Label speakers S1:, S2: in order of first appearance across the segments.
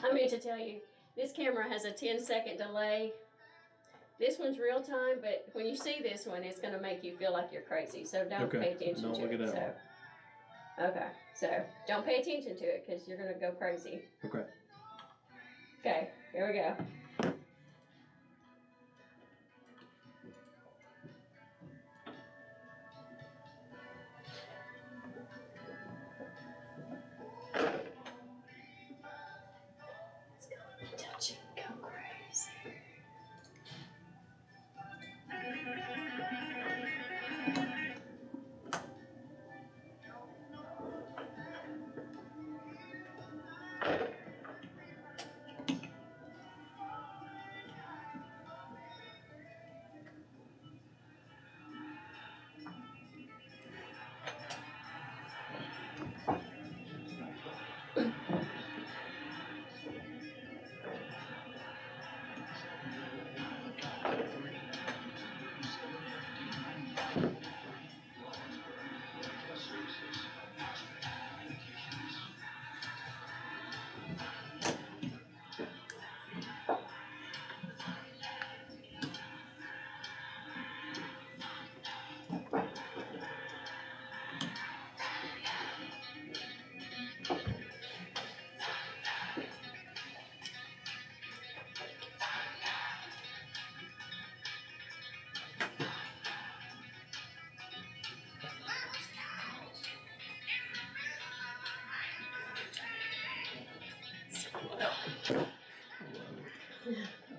S1: I meant to tell you, this camera has a 10-second delay. This one's real time, but when you see this one, it's going to make you feel like you're crazy. So don't pay attention to it. Okay, so don't pay attention to it because you're going to go crazy.
S2: Okay.
S1: Okay, here we go. It's going to touch it, go crazy.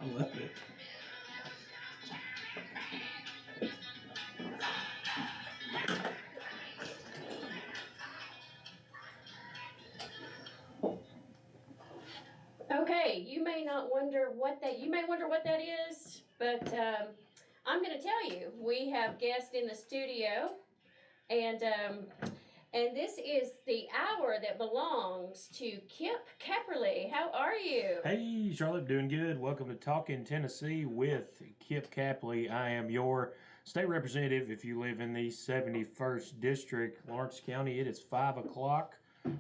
S2: I love it.
S1: Okay, you may wonder what that is, but I'm going to tell you. We have guests in the studio, and this is the hour that belongs to Kip Capley. How are you?
S2: Hey, Charlotte, doing good. Welcome to Talking Tennessee with Kip Capley. I am your state representative if you live in the 71st District, Lawrence County. It is 5 o'clock.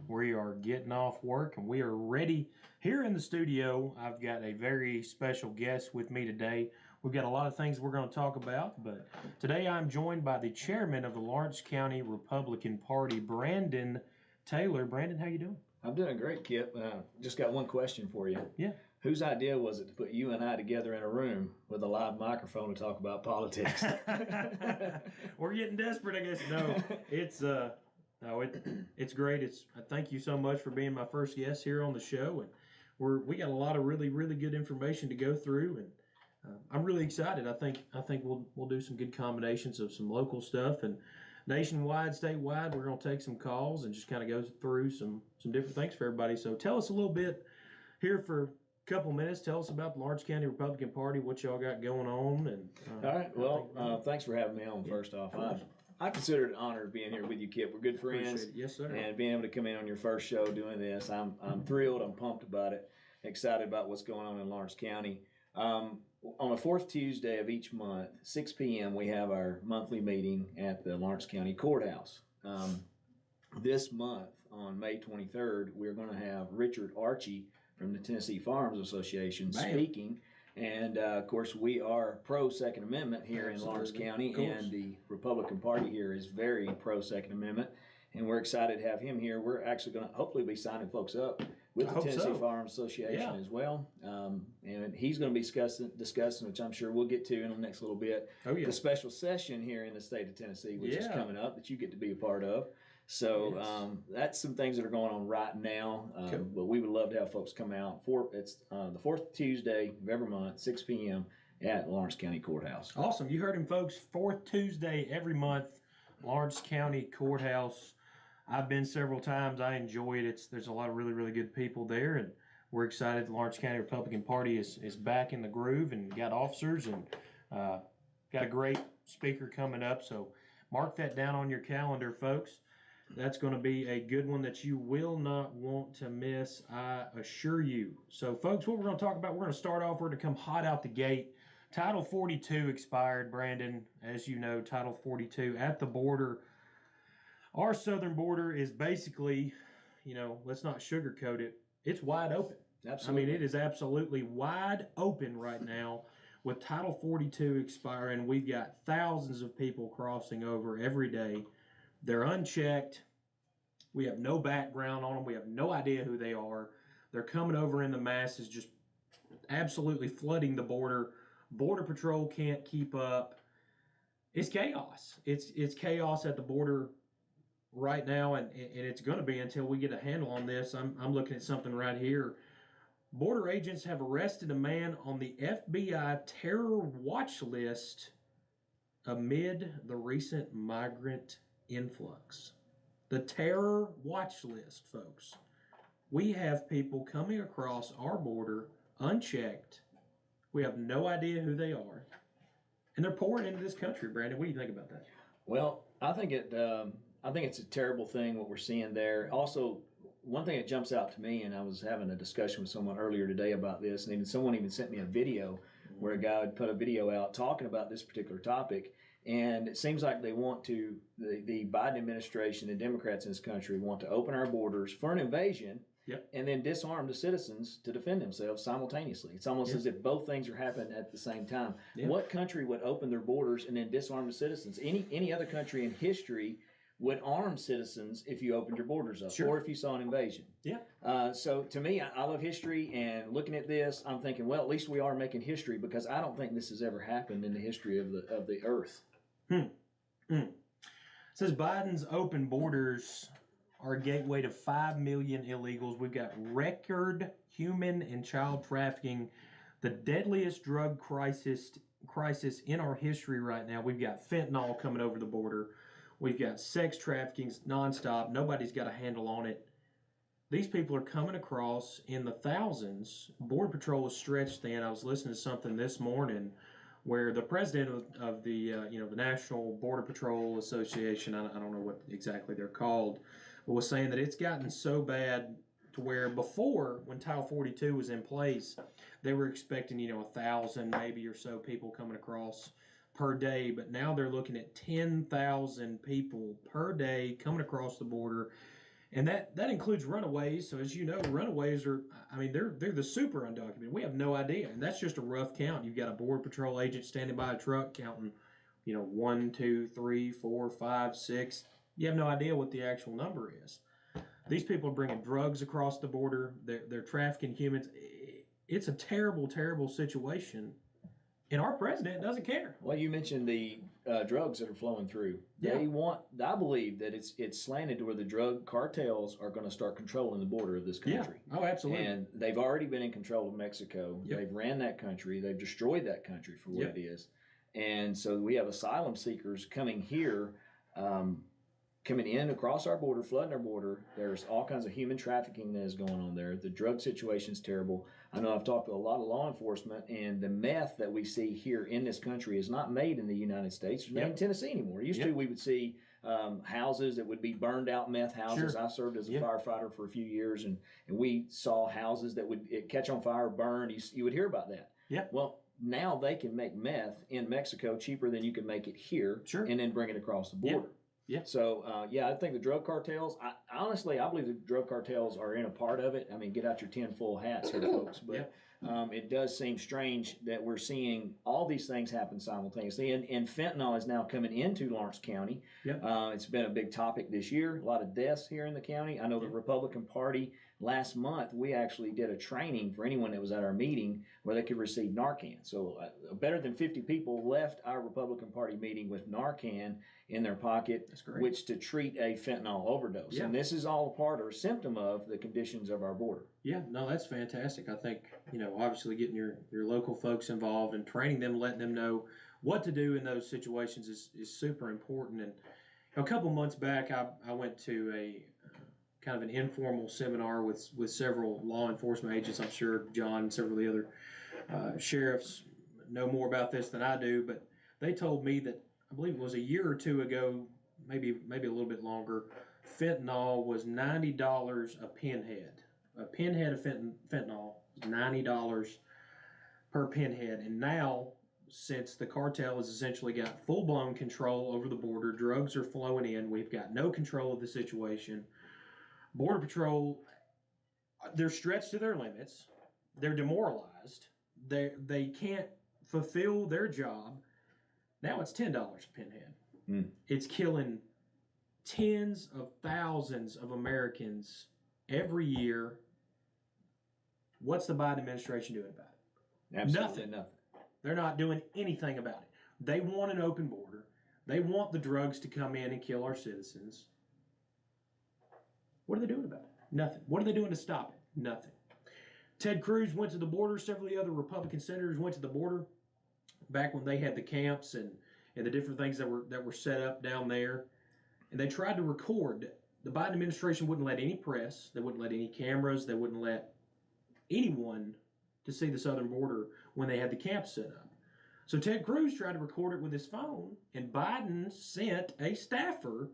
S2: We are getting off work and we are ready here in the studio. I've got a very special guest with me today. We've got a lot of things we're going to talk about, but today I'm joined by the chairman of the Lawrence County Republican Party, Brandon Taylor. Brandon, how you doing?
S3: I'm doing great, Kip. Just got one question for you.
S2: Yeah.
S3: Whose idea was it to put you and I together in a room with a live microphone to talk about politics?
S2: We're getting desperate, I guess. No, it's great. Thank you so much for being my first guest here on the show, and we got a lot of really good information to go through, and I'm really excited. I think we'll do some good combinations of some local stuff and nationwide, statewide. We're going to take some calls and just kind of go through some different things for everybody. So tell us a little bit here for a couple minutes. Tell us about the Lawrence County Republican Party, what y'all got going on. And
S3: all right. Well, thanks for having me on. First off, I consider it an honor being here with you, Kip. We're good friends.
S2: Yes, sir.
S3: And being able to come in on your first show doing this, I'm thrilled. I'm pumped about it. Excited about what's going on in Lawrence County. On the fourth Tuesday of each month, 6 p.m., we have our monthly meeting at the Lawrence County Courthouse. This month, on May 23rd, we're going to have Richard Archie from the Tennessee Farms Association speaking. And, of course, we are pro-Second Amendment here in Lawrence County, and the Republican Party here is very pro-Second Amendment. And we're excited to have him here. We're actually going to hopefully be signing folks up with the Tennessee Farms Association as well. And he's going to be discussing, which I'm sure we'll get to in the next little bit, the special session here in the state of Tennessee, which is coming up that you get to be a part of. So that's some things that are going on right now. But we would love to have folks come out. It's the fourth Tuesday of every month, 6 p.m. at Lawrence County Courthouse.
S2: Awesome. You heard him, folks. Fourth Tuesday every month, Lawrence County Courthouse. I've been several times. I enjoy it. There's a lot of really good people there, and we're excited the Lawrence County Republican Party is back in the groove and got officers and got a great speaker coming up. So mark that down on your calendar, folks. That's going to be a good one that you will not want to miss, I assure you. So, folks, what we're going to talk about, we're going to start off, we're going to come hot out the gate. Title 42 expired, Brandon. As you know, Title 42 at the border. Our southern border is basically, let's not sugarcoat it, it's wide open.
S3: Absolutely.
S2: I mean, it is absolutely wide open right now. With Title 42 expiring, we've got thousands of people crossing over every day. They're unchecked. We have no background on them. We have no idea who they are. They're coming over in the masses, just absolutely flooding the border. Border Patrol can't keep up. It's chaos. It's chaos at the border right now, and it's going to be until we get a handle on this. I'm looking at something right here. Border agents have arrested a man on the FBI terror watch list amid the recent migrant influx. The terror watch list, folks. We have people coming across our border unchecked. We have no idea who they are. And they're pouring into this country, Brandon. What do you think about that?
S3: Well, I think it's a terrible thing what we're seeing there. Also, one thing that jumps out to me, and I was having a discussion with someone earlier today about this, and someone even sent me a video where a guy had put a video out talking about this particular topic. And it seems like they want to, the Biden administration, the Democrats in this country want to open our borders for an invasion.
S2: Yep.
S3: And then disarm the citizens to defend themselves simultaneously. It's almost as if both things are happening at the same time.
S2: Yep.
S3: What country would open their borders and then disarm the citizens? Any other country in history would arm citizens if you opened your borders up,
S2: Sure.
S3: or if you saw an invasion.
S2: Yeah.
S3: So to me, I love history, and looking at this, I'm thinking, well, at least we are making history, because I don't think this has ever happened in the history of the earth.
S2: It says Biden's open borders are a gateway to 5 million illegals. We've got record human and child trafficking, the deadliest drug crisis in our history right now. We've got fentanyl coming over the border. We've got sex trafficking nonstop. Nobody's got a handle on it. These people are coming across in the thousands. Border Patrol is stretched thin. I was listening to something this morning where the president of the the National Border Patrol Association, I don't know what exactly they're called, but was saying that it's gotten so bad to where before, when Title 42 was in place, they were expecting 1,000 maybe or so people coming across per day, but now they're looking at 10,000 people per day coming across the border. And that includes runaways. So as you know, runaways are, they're the super undocumented. We have no idea. And that's just a rough count. You've got a Border Patrol agent standing by a truck counting, 1, 2, 3, 4, 5, 6. You have no idea what the actual number is. These people are bringing drugs across the border. They're trafficking humans. It's a terrible, terrible situation. And our president doesn't care.
S3: Well, you mentioned the drugs that are flowing through.
S2: Yeah.
S3: I believe that it's slanted to where the drug cartels are going to start controlling the border of this country.
S2: Yeah. Oh, absolutely.
S3: And they've already been in control of Mexico.
S2: Yep.
S3: They've ran that country. They've destroyed that country for what
S2: Yep.
S3: it is. And so we have asylum seekers coming here, coming in across our border, flooding our border. There's all kinds of human trafficking that is going on there. The drug situation is terrible. I know I've talked to a lot of law enforcement, and the meth that we see here in this country is not made in the United States. It's made in Tennessee anymore. Used to, we would see houses that would be burned out meth houses.
S2: Sure.
S3: I served as a firefighter for a few years, and we saw houses that would catch on fire, burn. You would hear about that.
S2: Yeah.
S3: Well, now they can make meth in Mexico cheaper than you can make it here,
S2: Sure.
S3: and then bring it across the border.
S2: Yeah.
S3: So, I think the drug cartels, honestly, I believe the drug cartels are in a part of it. I mean, get out your 10 full hats here, folks. But it does seem strange that we're seeing all these things happen simultaneously. And fentanyl is now coming into Lawrence County.
S2: Yep.
S3: It's been a big topic this year. A lot of deaths here in the county. I know the Republican Party, last month, we actually did a training for anyone that was at our meeting where they could receive Narcan. So better than 50 people left our Republican Party meeting with Narcan in their pocket, which to treat a fentanyl overdose.
S2: Yeah.
S3: And this is all a part or a symptom of the conditions of our border.
S2: Yeah, no, that's fantastic. I think, obviously getting your local folks involved and training them, letting them know what to do in those situations is super important. And a couple months back, I went to a kind of an informal seminar with several law enforcement agents. I'm sure John and several of the other sheriffs know more about this than I do, but they told me that I believe it was a year or two ago, maybe a little bit longer, fentanyl was $90 a pinhead. A pinhead of fentanyl is $90 per pinhead. And now, since the cartel has essentially got full-blown control over the border, drugs are flowing in, we've got no control of the situation. Border Patrol, they're stretched to their limits. They're demoralized. They can't fulfill their job. Now it's $10 a pinhead. It's killing tens of thousands of Americans every year. What's the Biden administration doing about it?
S3: Absolutely nothing.
S2: They're not doing anything about it. They want an open border. They want the drugs to come in and kill our citizens. What are they doing about it? Nothing. What are they doing to stop it? Nothing. Ted Cruz went to the border. Several of the other Republican senators went to the border back when they had the camps and the different things that were set up down there. And they tried to record. The Biden administration wouldn't let any press. They wouldn't let any cameras. They wouldn't let anyone to see the southern border when they had the camps set up. So Ted Cruz tried to record it with his phone, and Biden sent a staffer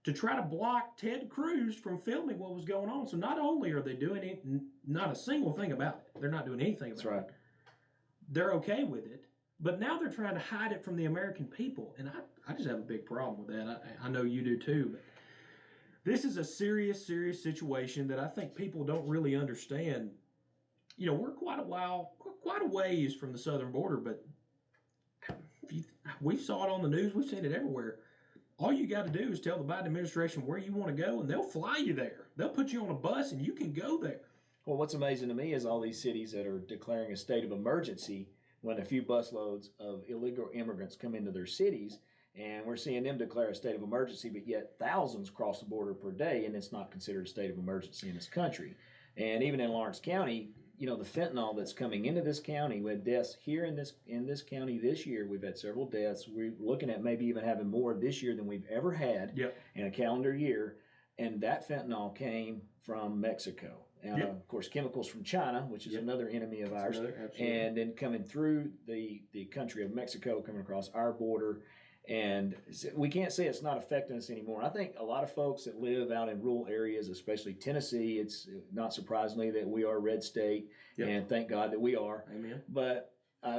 S2: to try to block Ted Cruz from filming what was going on. So not only are they doing it, not a single thing about it. They're not doing anything about it. They're okay with it. But now they're trying to hide it from the American people. And I just have a big problem with that. I know you do too. But this is a serious, serious situation that I think people don't really understand. You know, we're quite a ways from the southern border, but we saw it on the news. We've seen it everywhere. All you got to do is tell the Biden administration where you want to go, and they'll fly you there. They'll put you on a bus, and you can go there.
S3: Well, what's amazing to me is all these cities that are declaring a state of emergency when a few busloads of illegal immigrants come into their cities, and we're seeing them declare a state of emergency, but yet thousands cross the border per day, and it's not considered a state of emergency in this country. And even in Lawrence County, you know, the fentanyl that's coming into this county, we had deaths here in this county this year. We've had several deaths. We're looking at maybe even having more this year than we've ever had in a calendar year. And that fentanyl came from Mexico. And of course, chemicals from China, which is another enemy of ours. And then coming through the country of Mexico, coming across our border. And we can't say it's not affecting us anymore. I think a lot of folks that live out in rural areas, especially Tennessee, it's not surprisingly that we are a red state, and thank God that we are.
S2: Amen.
S3: But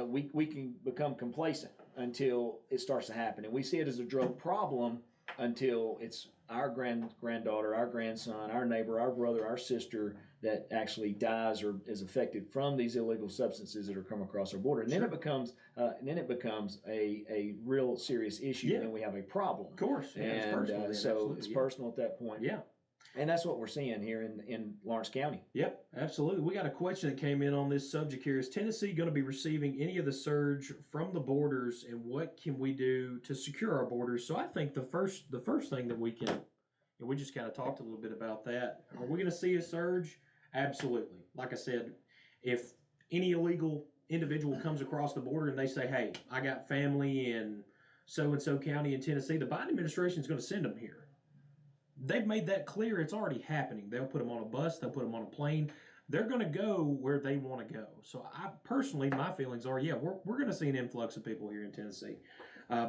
S3: we can become complacent until it starts to happen. And we see it as a drug problem until it's our granddaughter, our grandson, our neighbor, our brother, our sister that actually dies or is affected from these illegal substances that are coming across our border. And then it becomes a real serious issue, and we have a problem.
S2: Of course.
S3: And so it's personal at that point.
S2: Yeah.
S3: And that's what we're seeing here in Lawrence County.
S2: Yep, absolutely. We got a question that came in on this subject here. Is Tennessee going to be receiving any of the surge from the borders, and what can we do to secure our borders? So I think the first thing that we can, and we just kind of talked a little bit about that. Are we going to see a surge? Absolutely. Like I said, if any illegal individual comes across the border and they say, hey, I got family in so-and-so county in Tennessee, the Biden administration is going to send them here. They've made that clear. It's already happening. They'll put them on a bus. They'll put them on a plane. They're going to go where they want to go. So I personally, my feelings are, we're going to see an influx of people here in Tennessee.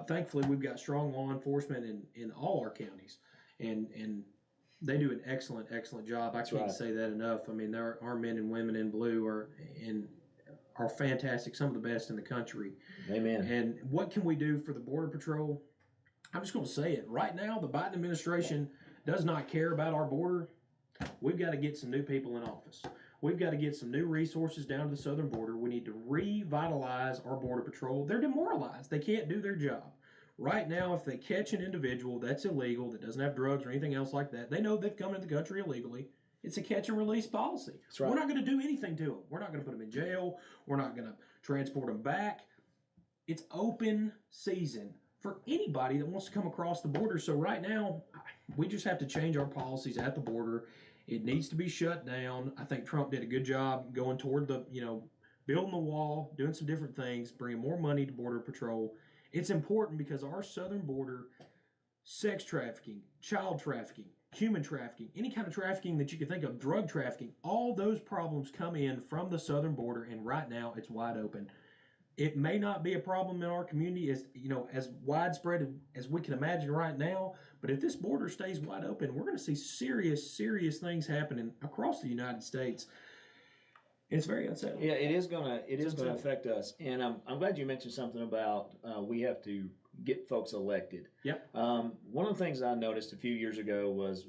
S2: Thankfully, we've got strong law enforcement in all our counties, and they do an excellent job. I can't say that enough. I mean, our men and women in blue are fantastic, some of the best in the country.
S3: Amen.
S2: And what can we do for the Border Patrol? I'm just going to say it. Right now, the Biden administration does not care about our border. We've got to get some new people in office. We've got to get some new resources down to the southern border. We need to revitalize our Border Patrol. They're demoralized. They can't do their job. Right now, if they catch an individual that's illegal, that doesn't have drugs or anything else like that, they know they've come into the country illegally. It's a catch and release policy.
S3: That's right.
S2: We're not going to do anything to them. We're not going to put them in jail. We're not going to transport them back. It's open season for anybody that wants to come across the border. So right now, we just have to change our policies at the border. It needs to be shut down. I think Trump did a good job going toward building the wall, doing some different things, bringing more money to Border Patrol. It's important because our southern border, sex trafficking, child trafficking, human trafficking, any kind of trafficking that you can think of, drug trafficking, all those problems come in from the southern border, and right now it's wide open. It may not be a problem in our community as widespread as we can imagine right now, but if this border stays wide open, we're going to see serious things happening across the United States. It's very unsettling.
S3: Yeah, it is gonna affect us, and I'm glad you mentioned something about we have to get folks elected.
S2: Yep.
S3: One of the things I noticed a few years ago was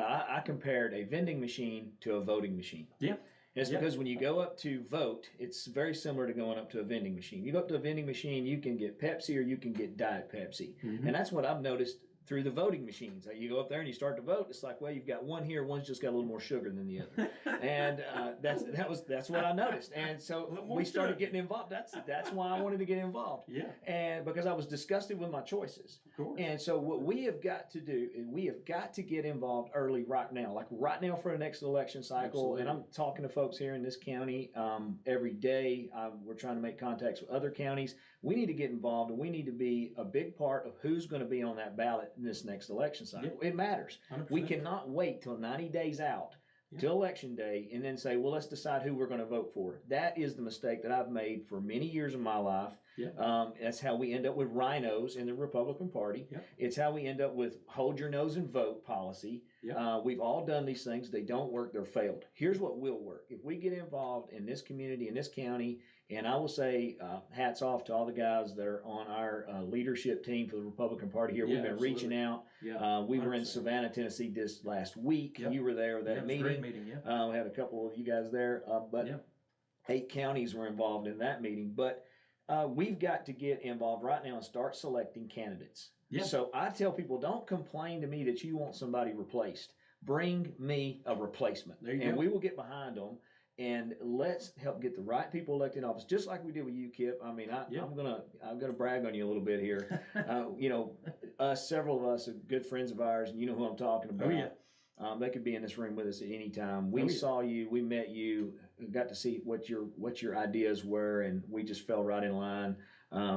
S3: I compared a vending machine to a voting machine.
S2: Yeah.
S3: And it's
S2: Yeah.
S3: because when you go up to vote, it's very similar to going up to a vending machine. You go up to a vending machine, you can get Pepsi or you can get Diet Pepsi.
S2: Mhm.
S3: And that's what I've noticed through the voting machines. You go up there and you start to vote. It's like, well, you've got one here, one's just got a little more sugar than the other, and that's what I noticed. And so we started getting involved. That's why I wanted to get involved.
S2: Yeah.
S3: And because I was disgusted with my choices.
S2: Of course.
S3: And so what we have got to do is we have got to get involved early right now, like right now for the next election cycle.
S2: Absolutely.
S3: And I'm talking to folks here in this county every day. We're trying to make contacts with other counties. We need to get involved, and we need to be a big part of who's going to be on that ballot in this next election cycle.
S2: Yeah.
S3: It matters.
S2: 100%.
S3: We cannot wait till 90 days out till election day and then say, well, let's decide who we're going to vote for. That is the mistake that I've made for many years of my life.
S2: Yeah.
S3: That's how we end up with rhinos in the Republican Party.
S2: Yeah.
S3: It's how we end up with hold your nose and vote policy.
S2: Yeah.
S3: We've all done these things. They don't work. They're failed. Here's what will work. If we get involved in this community, in this county, and I will say hats off to all the guys that are on our leadership team for the Republican Party here.
S2: Yeah,
S3: We've been
S2: absolutely.
S3: reaching out.
S2: Yeah.
S3: We were in
S2: 100%.
S3: Savannah, Tennessee this last week.
S2: Yep.
S3: You were there with
S2: Yeah,
S3: that
S2: it was a
S3: meeting.
S2: great meeting. Yeah.
S3: We had a couple of you guys there, but
S2: Yeah.
S3: 8 counties were involved in that meeting. But we've got to get involved right now and start selecting candidates.
S2: Yeah.
S3: So I tell people, don't complain to me that you want somebody replaced. Bring me a replacement,
S2: There you
S3: and
S2: go.
S3: we will get behind them. And let's help get the right people elected in office, just like we did with you, Kip. I mean,
S2: Yeah.
S3: I'm gonna brag on you a little bit here. You know, several of us are good friends of ours, and you know who I'm talking about.
S2: Oh, yeah.
S3: They could be in this room with us at any time. We
S2: Oh, yeah.
S3: saw you, we met you, got to see what your ideas were, and we just fell right in line.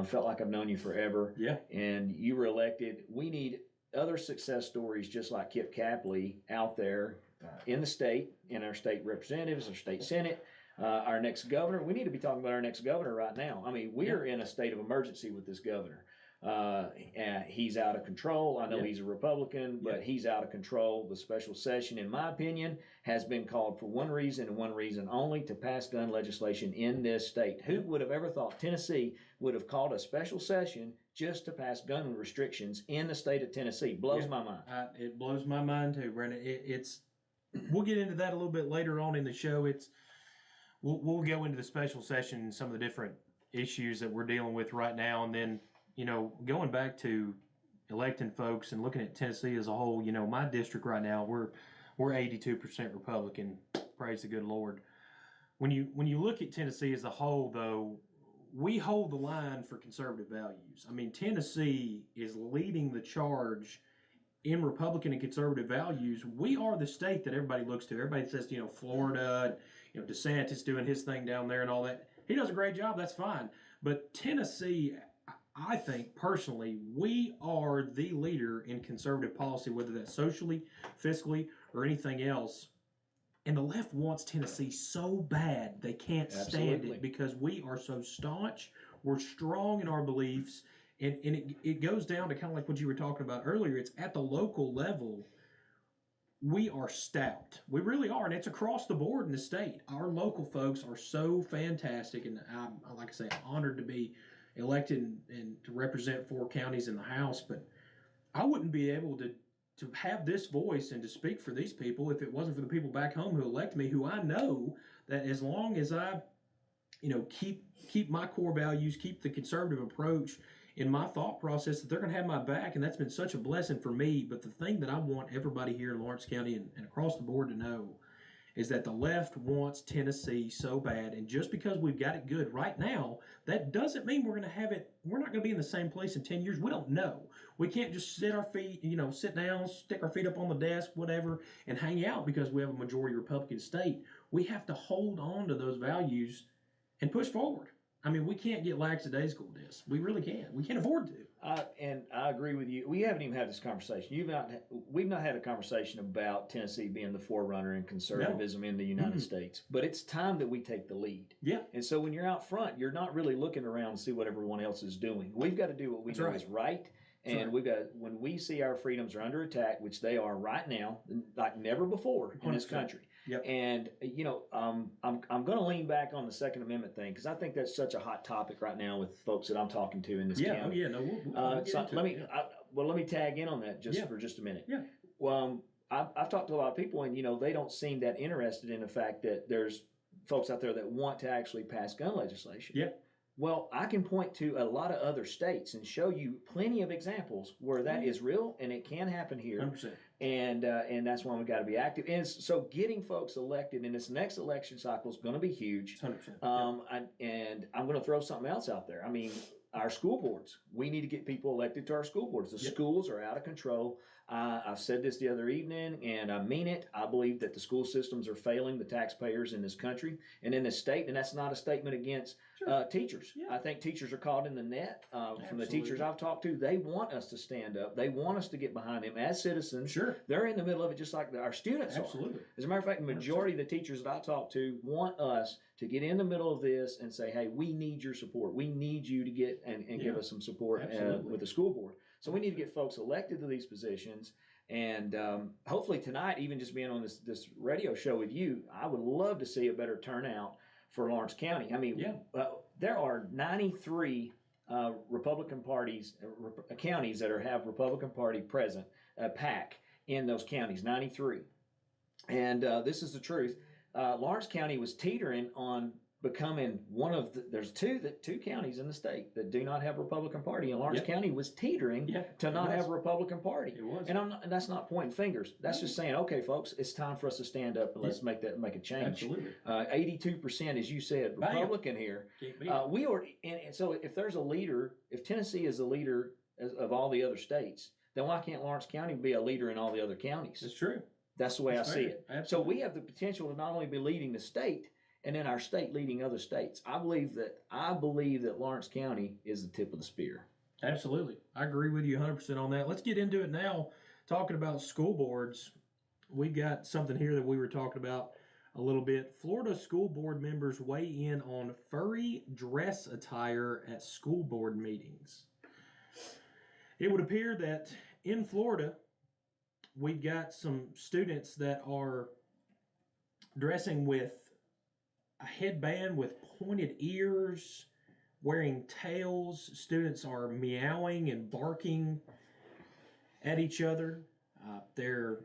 S3: Felt like I've known you forever.
S2: Yeah.
S3: And you were elected. We need other success stories just like Kip Capley out there in the state, in our state representatives, our state senate, our next governor. We need to be talking about our next governor right now. I mean, we are in a state of emergency with this governor. And he's out of control. I know
S2: Yeah.
S3: he's a Republican, but
S2: Yeah.
S3: he's out of control. The special session, in my opinion, has been called for one reason and one reason only: to pass gun legislation in this state. Who would have ever thought Tennessee would have called a special session just to pass gun restrictions in the state of Tennessee? Blows
S2: Yeah.
S3: my mind.
S2: It blows my mind too, Brandon. It's we'll get into that a little bit later on in the show. We'll go into the special session and some of the different issues that we're dealing with right now, and then going back to electing folks and looking at Tennessee as a whole. My district right now, we're 82% Republican. Praise the good Lord. When you look at Tennessee as a whole, though, we hold the line for conservative values. I mean, Tennessee is leading the charge in Republican and conservative values. We are the state that everybody looks to. Everybody says, Florida, DeSantis doing his thing down there and all that. He does a great job. That's fine. But Tennessee, I think personally, we are the leader in conservative policy, whether that's socially, fiscally, or anything else. And the left wants Tennessee so bad they can't stand
S3: Absolutely.
S2: it because we are so staunch. We're strong in our beliefs. And it goes down to kind of like what you were talking about earlier. It's at the local level. We are stout. We really are. And it's across the board in the state. Our local folks are so fantastic. And I'm, like I say, honored to be elected and to represent 4 counties in the House. But I wouldn't be able to have this voice and to speak for these people if it wasn't for the people back home who elect me, who I know that as long as I, keep my core values, keep the conservative approach in my thought process, that they're going to have my back. And that's been such a blessing for me. But the thing that I want everybody here in Lawrence County and across the board to know is that the left wants Tennessee so bad. And just because we've got it good right now, that doesn't mean we're going to have it. We're not going to be in the same place in 10 years. We don't know. We can't just sit down, stick our feet up on the desk, whatever, and hang out because we have a majority Republican state. We have to hold on to those values and push forward. I mean, we can't get lackadaisical with this. We really can't. We can't afford to.
S3: And I agree with you. We haven't even had this conversation. We've not had a conversation about Tennessee being the forerunner in conservatism in the United States. But it's time that we take the lead.
S2: Yeah.
S3: And so when you're out front, you're not really looking around to see what everyone else is doing. We've got to do what we know is right. And when we see our freedoms are under attack, which they are right now, like never before in this
S2: 100%.
S3: country.
S2: Yep.
S3: And I'm going to lean back on the Second Amendment thing because I think that's such a hot topic right now with folks that I'm talking to in this
S2: Yeah.
S3: county.
S2: Oh, yeah. No, we'll get into
S3: let
S2: it.
S3: me let me tag in on that for just a minute.
S2: Yeah.
S3: Well, I've talked to a lot of people, and they don't seem that interested in the fact that there's folks out there that want to actually pass gun legislation.
S2: Yeah.
S3: Well, I can point to a lot of other states and show you plenty of examples where that is real and it can happen here.
S2: 100%.
S3: And that's why we got to be active. And so getting folks elected in this next election cycle is going to be huge.
S2: 100%.
S3: And I'm going to throw something else out there. I mean, our school boards. We need to get people elected to our school boards. The schools are out of control. I've said this the other evening, and I mean it. I believe that the school systems are failing the taxpayers in this country and in this state, and that's not a statement against teachers.
S2: Yeah.
S3: I think teachers are caught in the net. From the teachers I've talked to, they want us to stand up. They want us to get behind them as citizens.
S2: Sure.
S3: They're in the middle of it just like our students are.
S2: Absolutely.
S3: As a matter of fact, the majority of the teachers that I talk to want us to get in the middle of this and say, hey, we need your support. We need you to get and give us some support with the school board. So we need to get folks elected to these positions. And hopefully tonight, even just being on this radio show with you, I would love to see a better turnout for Lawrence County. I mean, there are 93 Republican parties, counties that have Republican Party present, PAC in those counties, 93. And this is the truth. Lawrence County was teetering on becoming one of there's two counties in the state that do not have a Republican Party, and Lawrence County was teetering to not have a Republican Party.
S2: It was.
S3: And that's not pointing fingers. That's just saying, okay, folks, it's time for us to stand up and let's make a change.
S2: Absolutely.
S3: 82%, as you said, Republican here. We are, and so if there's a leader, if Tennessee is a leader of all the other states, then why can't Lawrence County be a leader in all the other counties?
S2: That's true.
S3: That's the way I see it.
S2: Absolutely.
S3: So we have the potential to not only be leading the state, and then our state leading other states. I believe that Lawrence County is the tip of the spear.
S2: Absolutely. I agree with you 100% on that. Let's get into it now. Talking about school boards, we got something here that we were talking about a little bit. Florida school board members weigh in on furry dress attire at school board meetings. It would appear that in Florida, we've got some students that are dressing with a headband with pointed ears, wearing tails. Students are meowing and barking at each other. They're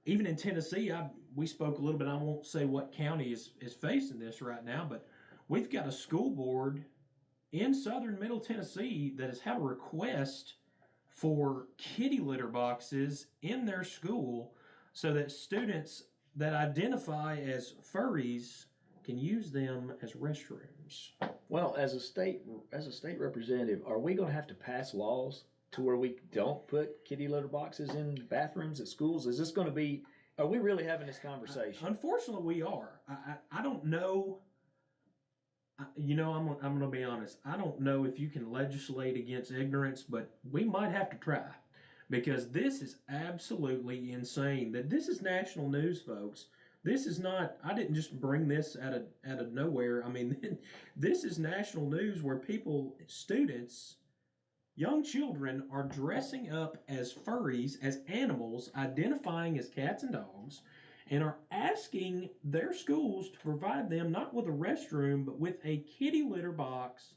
S2: even in Tennessee. We spoke a little bit. I won't say what county is facing this right now, but we've got a school board in southern Middle Tennessee that has had a request for kitty litter boxes in their school so that students that identify as furries can use them as restrooms.
S3: Well, as a state representative, are we going to have to pass laws to where we don't put kitty litter boxes in bathrooms at schools? Is this going to be? Are we really having this conversation?
S2: Unfortunately, we are. I don't know. I'm going to be honest. I don't know if you can legislate against ignorance, but we might have to try, because this is absolutely insane. That this is national news, folks. This is not, I didn't just bring this out of nowhere. I mean, this is national news where students, young children are dressing up as furries, as animals, identifying as cats and dogs, and are asking their schools to provide them not with a restroom, but with a kitty litter box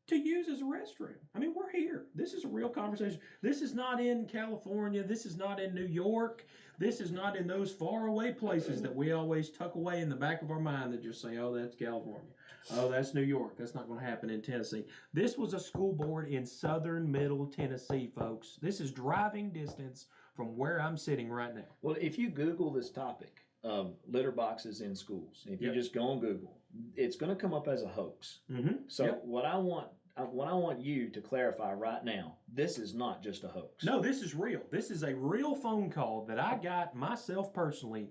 S2: to use as a restroom. I mean, we're here. This is a real conversation. This is not in California. This is not in New York. This is not in those faraway places that we always tuck away in the back of our mind that just say, oh, that's California. Oh, that's New York. That's not going to happen in Tennessee. This was a school board in southern Middle Tennessee, folks. This is driving distance from where I'm sitting right now. Well,
S3: if you Google this topic of litter boxes in schools, if you just go on Google, it's going to come up as a hoax.
S2: Mm-hmm.
S3: So what I want you to clarify right now, this is not just a hoax.
S2: No, this is real. This is a real phone call that I got myself personally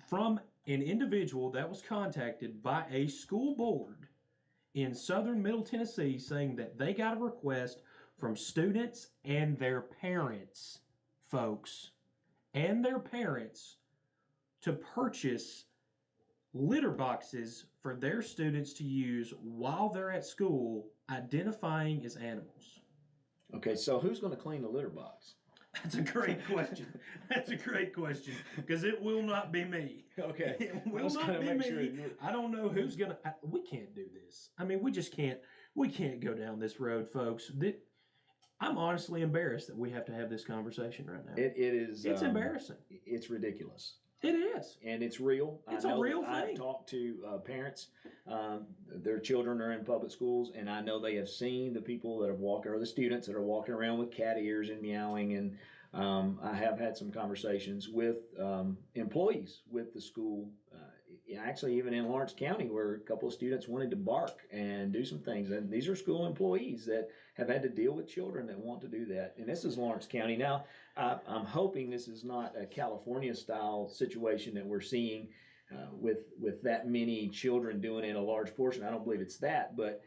S2: from an individual that was contacted by a school board in southern Middle Tennessee saying that they got a request from students and their parents, folks, and their parents to purchase litter boxes for their students to use while they're at school, identifying as animals.
S3: Okay, so who's going to clean the litter box?
S2: That's a great question. That's a great question, because it will not be me.
S3: Okay.
S2: It will not be me. I don't know who's going to... We can't do this. I mean, we just can't... We can't go down this road, folks. I'm honestly embarrassed that we have to have this conversation right now.
S3: It is.
S2: It's embarrassing.
S3: It's ridiculous.
S2: It is.
S3: And it's real.
S2: It's
S3: I know
S2: a real
S3: I've
S2: thing.
S3: talked to parents. Their children are in public schools, and I know they have seen the people that have walked, or the students that are walking around with cat ears and meowing. And I have had some conversations with employees with the school. Actually, even in Lawrence County, where a couple of students wanted to bark and do some things. And these are school employees that have had to deal with children that want to do that. And this is Lawrence County. Now, I'm hoping this is not a California-style situation that we're seeing with that many children doing it in a large portion. I don't believe it's that, but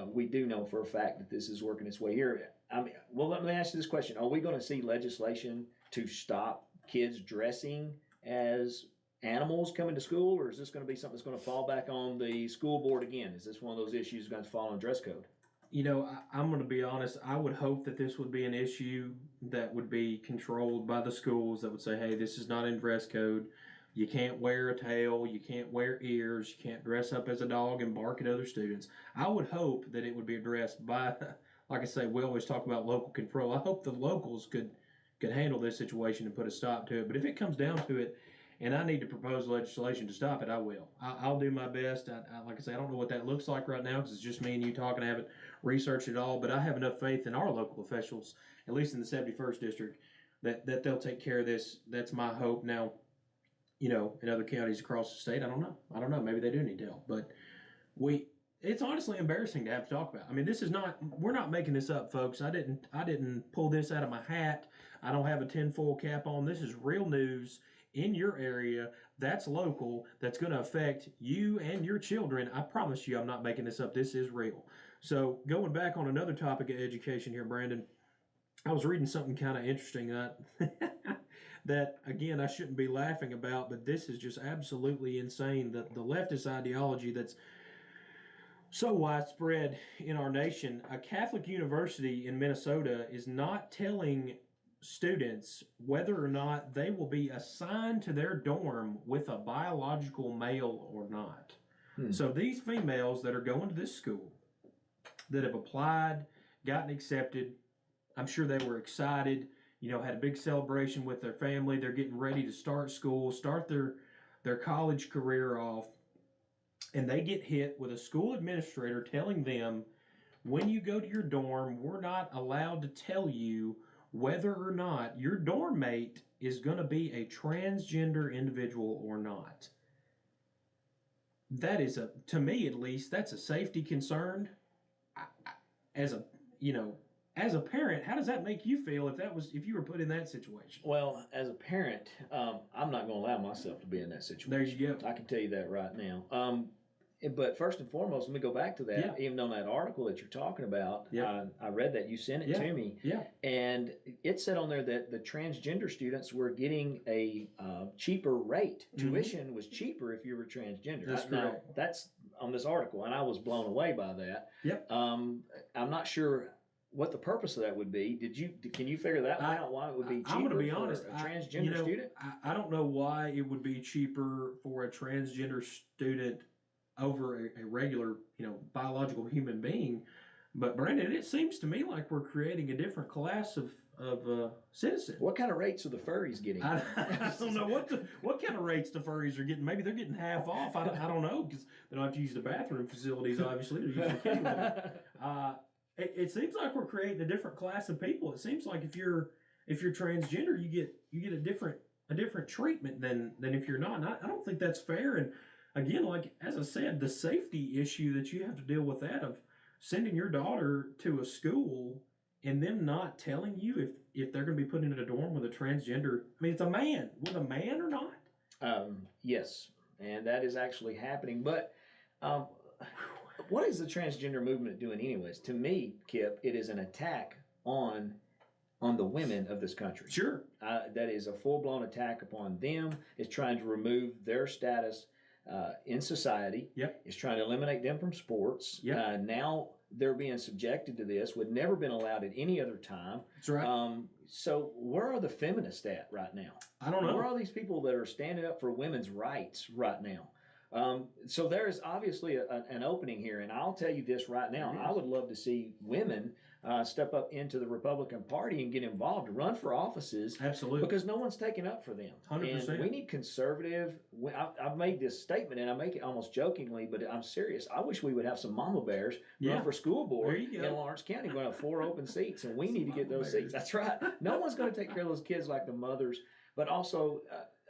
S3: we do know for a fact that this is working its way here. I mean, well, let me ask you this question. Are we going to see legislation to stop kids dressing as animals coming to school, or is this going to be something that's going to fall back on the school board again? Is this one of those issues going to fall on dress code?
S2: You know, I'm going to be honest. I would hope that this would be an issue that would be controlled by the schools that would say, hey, this is not in dress code. You can't wear a tail. You can't wear ears. You can't dress up as a dog and bark at other students. I would hope that it would be addressed by, like I say, we always talk about local control. I hope the locals could handle this situation and put a stop to it. But if it comes down to it, and I need to propose legislation to stop it, I will. I'll do my best. Like I say, I don't know what that looks like right now because it's just me and you talking. I haven't researched it all, but I have enough faith in our local officials, at least in the 71st District, that they'll take care of this. That's my hope. Now, you know, in other counties across the state, I don't know. Maybe they do need help. But it's honestly embarrassing to have to talk about. I mean, we're not making this up, folks. I didn't pull this out of my hat. I don't have a tinfoil cap on. This is real news in your area, that's local, that's going to affect you and your children. I promise you, I'm not making this up. This is real. So going back on another topic of education here, Brandon, I was reading something kind of interesting that, again, I shouldn't be laughing about, but this is just absolutely insane. The leftist ideology that's so widespread in our nation. A Catholic university in Minnesota is not telling students whether or not they will be assigned to their dorm with a biological male or not. So these females that are going to this school, that have applied, gotten accepted, I'm sure they were excited, you know, had a big celebration with their family. They're getting ready to start school, start their college career off, and they get hit with a school administrator telling them, when you go to your dorm, we're not allowed to tell you whether or not your dorm mate is going to be a transgender individual or not. That is to me at least, that's a safety concern. As a parent, how does that make you feel if you were put in that situation?
S3: Well, as a parent, I'm not going to allow myself to be in that situation.
S2: There you go.
S3: I can tell you that right now. But first and foremost, let me go back to that.
S2: Yeah.
S3: Even on that article that you're talking about, I read that. You sent it to me.
S2: Yeah.
S3: And it said on there that the transgender students were getting a cheaper rate. Mm-hmm. Tuition was cheaper if you were transgender.
S2: That's correct.
S3: That's on this article, and I was blown away by that.
S2: Yep.
S3: I'm not sure what the purpose of that would be. Can you figure that one out? Why it would be cheaper?
S2: I'm going to be honest.
S3: For a transgender student?
S2: I don't know why it would be cheaper for a transgender student over a regular, biological human being. But Brandon, it seems to me like we're creating a different class of citizen.
S3: What kind of rates are the furries getting?
S2: I don't know what kind of rates the furries are getting. Maybe they're getting half off. I don't know, because they don't have to use the bathroom facilities, obviously. They're using the it seems like we're creating a different class of people. It seems like if you're transgender, you get a different treatment than if you're not. And I don't think that's fair. And again, like as I said, the safety issue that you have to deal with, that of sending your daughter to a school and them not telling you if they're going to be put into a dorm with a transgender. I mean, it's a man. With a man or not?
S3: Yes, and that is actually happening. But what is the transgender movement doing anyways? To me, Kip, it is an attack on the women of this country.
S2: Sure.
S3: That is a full-blown attack upon them. It's trying to remove their status in society.
S2: Yep.
S3: It's trying to eliminate them from sports.
S2: Yep.
S3: Now they're being subjected to this, would never been allowed at any other time.
S2: That's right.
S3: So where are the feminists at right now?
S2: I don't know.
S3: Where are these people that are standing up for women's rights right now? So there is obviously an opening here, and I'll tell you this right now: I would love to see women step up into the Republican Party and get involved, run for offices.
S2: Absolutely.
S3: Because no one's taking up for them.
S2: 100%.
S3: And we need conservative. I've made this statement, and I make it almost jokingly, but I'm serious. I wish we would have some mama bears run for school board in Lawrence County. We're going to have 4 open seats, and we need to get those seats. That's right. No one's going to take care of those kids like the mothers. But also,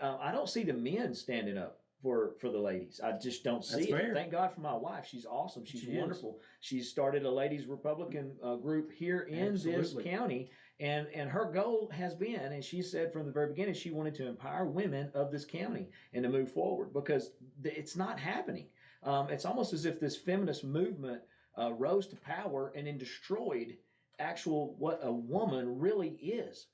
S3: I don't see the men standing up for the ladies. I just don't see it. Thank God for my wife. She's awesome. She's wonderful. She's started a ladies Republican group here in this county, and her goal has been, and she said from the very beginning, she wanted to empower women of this county and to move forward, because it's not happening. It's almost as if this feminist movement rose to power and then destroyed what a woman really is.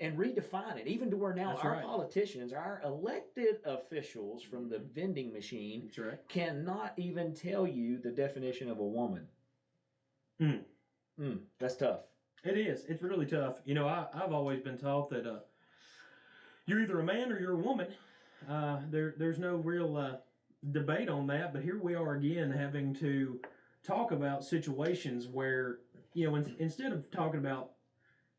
S3: And redefine it, even to where now politicians, our elected officials from the vending machine, cannot even tell you the definition of a woman. That's tough.
S2: It is. It's really tough. You know, I've always been taught that you're either a man or you're a woman. There's no real debate on that, but here we are again having to talk about situations where, you know, instead of talking about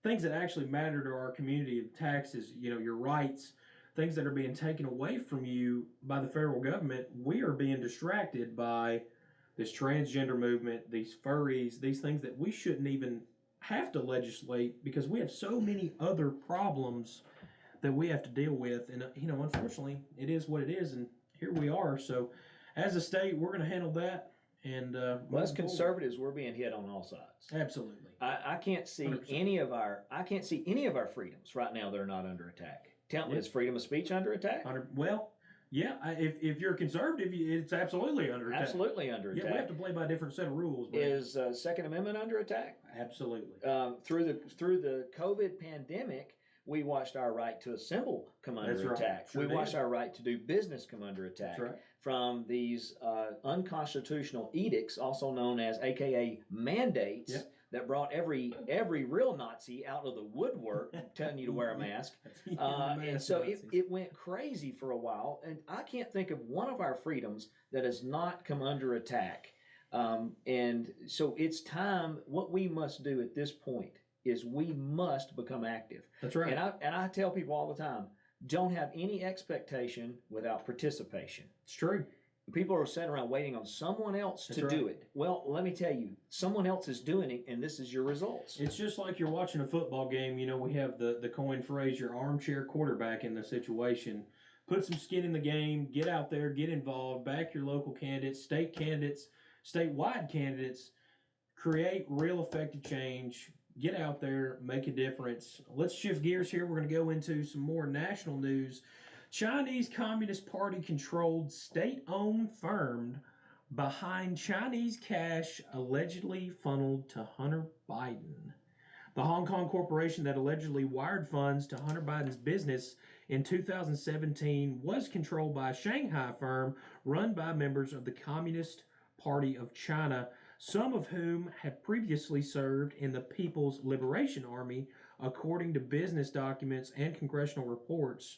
S2: things that actually matter to our community, taxes, you know, your rights, things that are being taken away from you by the federal government, we are being distracted by this transgender movement, these furries, these things that we shouldn't even have to legislate, because we have so many other problems that we have to deal with. And, you know, unfortunately, it is what it is, and here we are. So as a state, we're going to handle that. And
S3: as conservatives, we're being hit on all sides.
S2: Absolutely.
S3: I can't see 100%. any of our freedoms right now that are not under attack. Tell me, is freedom of speech under attack?
S2: Well, yeah. If you're a conservative, it's absolutely under attack.
S3: Absolutely under attack.
S2: Yeah, we have to play by a different set of rules.
S3: Is Second Amendment under attack?
S2: Absolutely.
S3: Through the COVID pandemic, we watched our right to assemble come under attack. Sure we watched our right to do business come under attack.
S2: That's right.
S3: From these unconstitutional edicts, also known as AKA mandates, that brought every real Nazi out of the woodwork, telling you to wear a mask. And so it went crazy for a while. And I can't think of one of our freedoms that has not come under attack. And so it's time. What we must do at this point is we must become active.
S2: That's right.
S3: And I tell people all the time, don't have any expectation without participation.
S2: It's true.
S3: People are sitting around waiting on someone else to do it. Well, let me tell you, someone else is doing it, and this is your results.
S2: It's just like you're watching a football game. You know, we have the coin phrase, your armchair quarterback in the situation. Put some skin in the game, get out there, get involved, back your local candidates, statewide candidates, create real effective change. Get out there, make a difference. Let's shift gears here. We're going to go into some more national news. Chinese Communist Party controlled state-owned firm behind Chinese cash allegedly funneled to Hunter Biden. The Hong Kong corporation that allegedly wired funds to Hunter Biden's business in 2017 was controlled by a Shanghai firm run by members of the Communist Party of China, some of whom had previously served in the People's Liberation Army, according to business documents and congressional reports.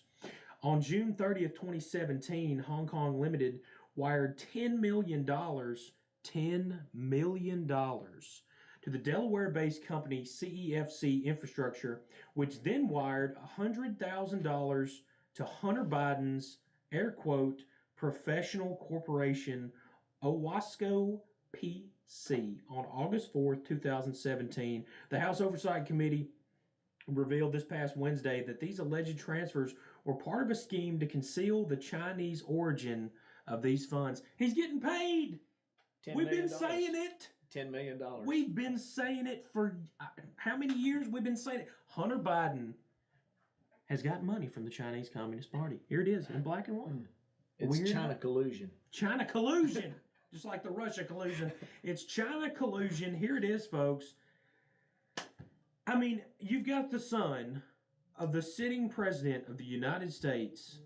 S2: On June 30th, 2017, Hong Kong Limited wired $10 million to the Delaware-based company CEFC Infrastructure, which then wired $100,000 to Hunter Biden's, air quote, professional corporation, Owasco PC, on August 4th, 2017. The House Oversight Committee revealed this past Wednesday that these alleged transfers were part of a scheme to conceal the Chinese origin of these funds. He's getting paid. We've been saying it.
S3: $10 million.
S2: We've been saying it for how many years? We've been saying it. Hunter Biden has got money from the Chinese Communist Party. Here it is in black and white.
S3: It's China collusion.
S2: China collusion. Just like the Russia collusion. It's China collusion. Here it is, folks. I mean, you've got the son of the sitting president of the United States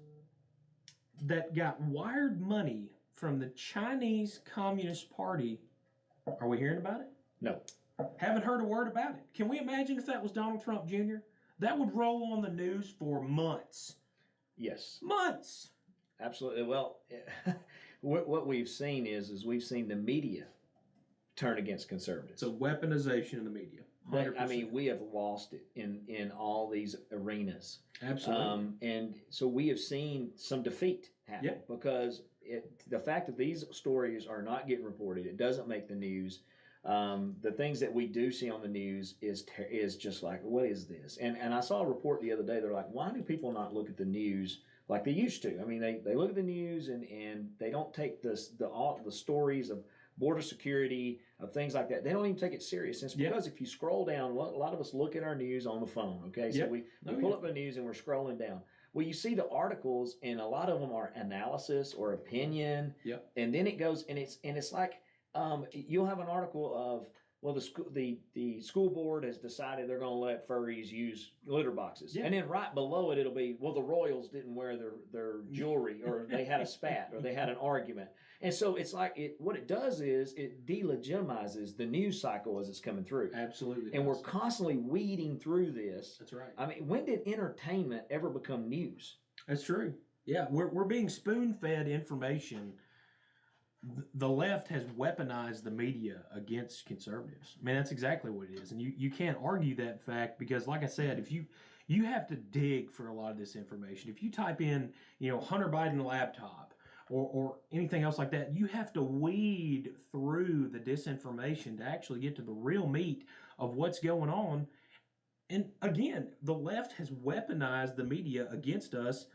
S2: that got wired money from the Chinese Communist Party. Are we hearing about it?
S3: No.
S2: Haven't heard a word about it. Can we imagine if that was Donald Trump Jr.? That would roll on the news for months.
S3: Yes.
S2: Months.
S3: Absolutely. Well, what we've seen is we've seen the media turn against conservatives.
S2: It's a weaponization of the media.
S3: I mean, we have lost it in all these arenas.
S2: Absolutely.
S3: And so we have seen some defeat happen because the fact that these stories are not getting reported, it doesn't make the news. The things that we do see on the news is just like, what is this? And I saw a report the other day. They're like, why do people not look at the news like they used to? I mean, they look at the news and they don't take the stories of border security, of things like that. They don't even take it serious. And it's because if you scroll down, a lot of us look at our news on the phone, okay? So we pull up the news and we're scrolling down. Well, you see the articles, and a lot of them are analysis or opinion.
S2: Yep.
S3: And then it goes, and it's like you'll have an article of, well, the school board has decided they're going to let furries use litter boxes. And then right below it, it'll be, well, the Royals didn't wear their jewelry, or they had a spat, or they had an argument. And so it's like, what it does is it delegitimizes the news cycle as it's coming through.
S2: Absolutely.
S3: And we're constantly weeding through this.
S2: That's right.
S3: I mean, when did entertainment ever become news?
S2: That's true. Yeah, we're being spoon-fed information. The left has weaponized the media against conservatives. I mean, that's exactly what it is. And you can't argue that fact because, like I said, if you have to dig for a lot of this information. If you type in, Hunter Biden laptop, or anything else like that, you have to weed through the disinformation to actually get to the real meat of what's going on. And again, the left has weaponized the media against us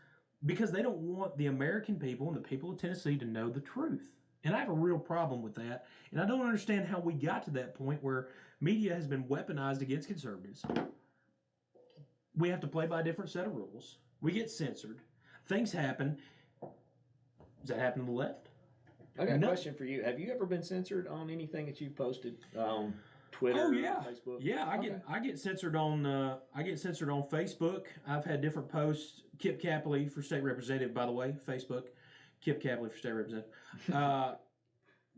S2: because they don't want the American people and the people of Tennessee to know the truth. And I have a real problem with that. And I don't understand how we got to that point where media has been weaponized against conservatives. We have to play by a different set of rules. We get censored. Things happen. Does that happen to the left?
S3: I got a question for you. Have you ever been censored on anything that you've posted on Twitter?
S2: Oh yeah,
S3: Facebook?
S2: Yeah. I get censored on Facebook. I've had different posts. Kip Capley for state representative, by the way, Facebook. Kip Capley for state representative.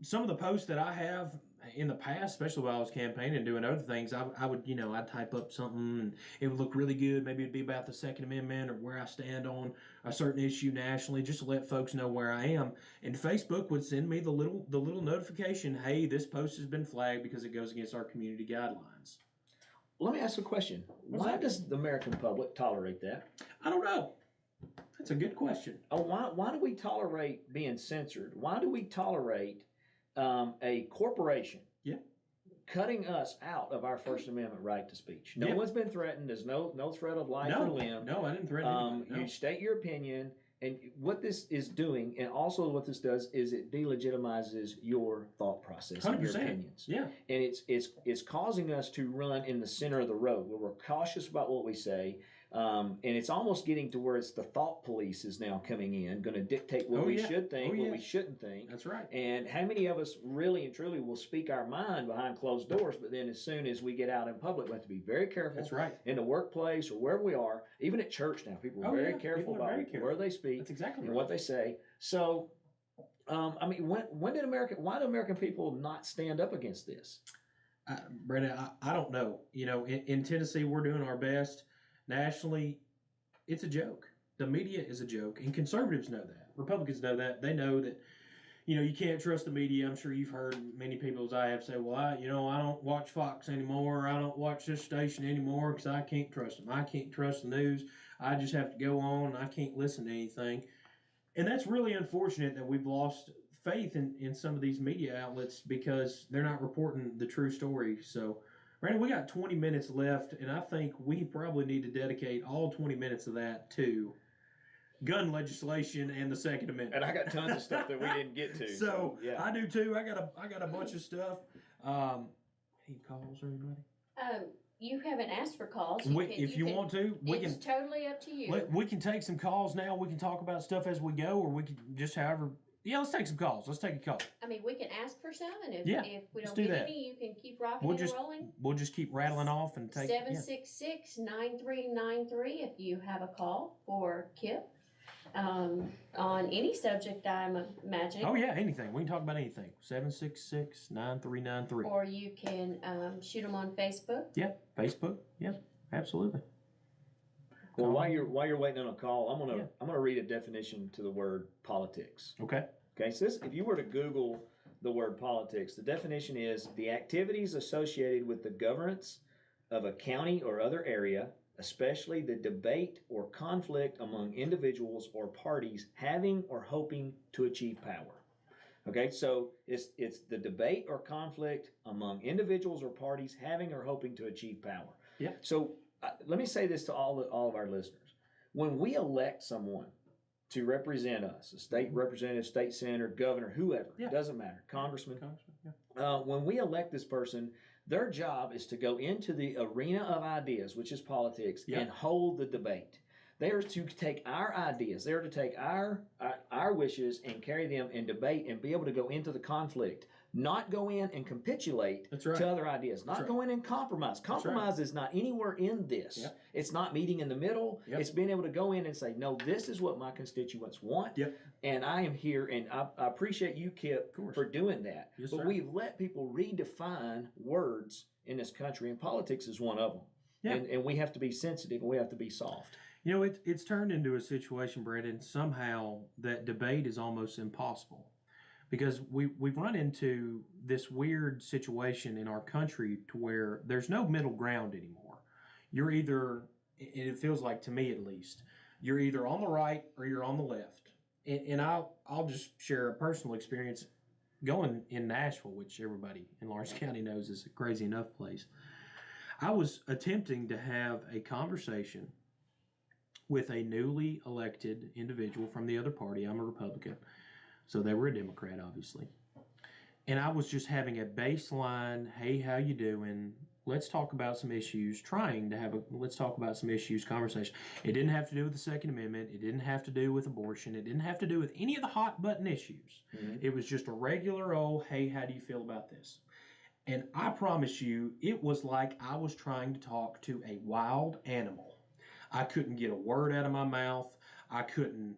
S2: Some of the posts that I have in the past, especially while I was campaigning and doing other things, I would, I'd type up something and it would look really good. Maybe it'd be about the Second Amendment or where I stand on a certain issue nationally, just to let folks know where I am. And Facebook would send me the little notification, hey, this post has been flagged because it goes against our community guidelines.
S3: Let me ask a question. Why does the American public tolerate that?
S2: I don't know. That's a good question.
S3: Why do we tolerate being censored? Why do we tolerate a corporation cutting us out of our First Amendment right to speech? No one's been threatened. There's no threat of life or limb.
S2: No, I didn't threaten anybody. No.
S3: You state your opinion, and what this is doing, and also what this does, is it delegitimizes your thought process and your opinions.
S2: Yeah.
S3: And it's causing us to run in the center of the road, where we're cautious about what we say. And it's almost getting to where it's the thought police is now coming in, going to dictate what we should think, what we shouldn't think.
S2: That's right.
S3: And how many of us really and truly will speak our mind behind closed doors, but then as soon as we get out in public, we have to be very careful.
S2: That's right.
S3: In the workplace or wherever we are, even at church now, people are very careful about where they speak.
S2: That's exactly
S3: and what they say. So, I mean, why do American people not stand up against this?
S2: Brandon, I don't know. In Tennessee, we're doing our best. Nationally, it's a joke. The media is a joke, and conservatives know that. Republicans know that. They know that, you can't trust the media. I'm sure you've heard many people, as I have, say, well, I don't watch Fox anymore. I don't watch this station anymore because I can't trust them. I can't trust the news. I just have to go on. I can't listen to anything. And that's really unfortunate that we've lost faith in some of these media outlets because they're not reporting the true story. So, Brandon, we got 20 minutes left, and I think we probably need to dedicate all 20 minutes of that to gun legislation and the Second Amendment.
S3: And I got tons of stuff that we didn't get to.
S2: So
S3: yeah.
S2: I do too. I got a bunch of stuff. Any calls or anybody?
S1: You haven't asked for calls.
S2: If you want to,
S1: it's totally up to you.
S2: We can take some calls now. We can talk about stuff as we go, or we can just however. Yeah, let's take some calls. Let's take a call.
S1: I mean, we can ask for some, and if we don't
S2: do
S1: get
S2: that.
S1: any, you can keep rocking and rolling.
S2: We'll just keep rattling off and take
S1: 766-9393 if you have a call for Kip on any subject, I'm imagining.
S2: Oh yeah, anything. We can talk about anything. 766-9393.
S1: Or you can shoot them on Facebook.
S2: Yeah, Facebook. Yeah, absolutely.
S3: Well, while you're waiting on a call, I'm gonna read a definition to the word politics.
S2: Okay.
S3: Okay, so this, if you were to Google the word politics, the definition is the activities associated with the governance of a county or other area, especially the debate or conflict among individuals or parties having or hoping to achieve power. Okay, so it's the debate or conflict among individuals or parties having or hoping to achieve power.
S2: Yeah.
S3: So let me say this to all of our listeners: when we elect someone to represent us, a state representative, state senator, governor, whoever,
S2: Yeah.
S3: it doesn't matter, congressman.
S2: Yeah.
S3: When we elect this person, their job is to go into the arena of ideas, which is politics,
S2: Yeah.
S3: and hold the debate. They are to take our ideas, they are to take our wishes and carry them in debate and be able to go into the conflict, not go in and capitulate
S2: That's right.
S3: to other ideas, not
S2: That's
S3: go in and compromise. Compromise is not anywhere in this.
S2: Yep.
S3: It's not meeting in the middle.
S2: Yep.
S3: It's being able to go in and say, no, this is what my constituents want.
S2: Yep.
S3: And I am here, and I appreciate you, Kip, for doing that.
S2: Yes,
S3: but
S2: sir.
S3: we've let people redefine words in this country, and politics is one of them.
S2: Yeah.
S3: And we have to be sensitive, and we have to be soft.
S2: You know, it's turned into a situation, Brandon, somehow that debate is almost impossible. Because we've run into this weird situation in our country to where there's no middle ground anymore. You're either, and it feels like to me at least, you're either on the right or you're on the left. And I'll just share a personal experience going in Nashville, which everybody in Lawrence County knows is a crazy enough place. I was attempting to have a conversation with a newly elected individual from the other party. I'm a Republican, so they were a Democrat, obviously. And I was just having a baseline, hey, how you doing? Let's talk about some issues, trying to have a let's talk about some issues conversation. It didn't have to do with the Second Amendment. It didn't have to do with abortion. It didn't have to do with any of the hot button issues.
S3: Mm-hmm.
S2: It was just a regular old, hey, how do you feel about this? And I promise you, it was like I was trying to talk to a wild animal. I couldn't get a word out of my mouth. I couldn't,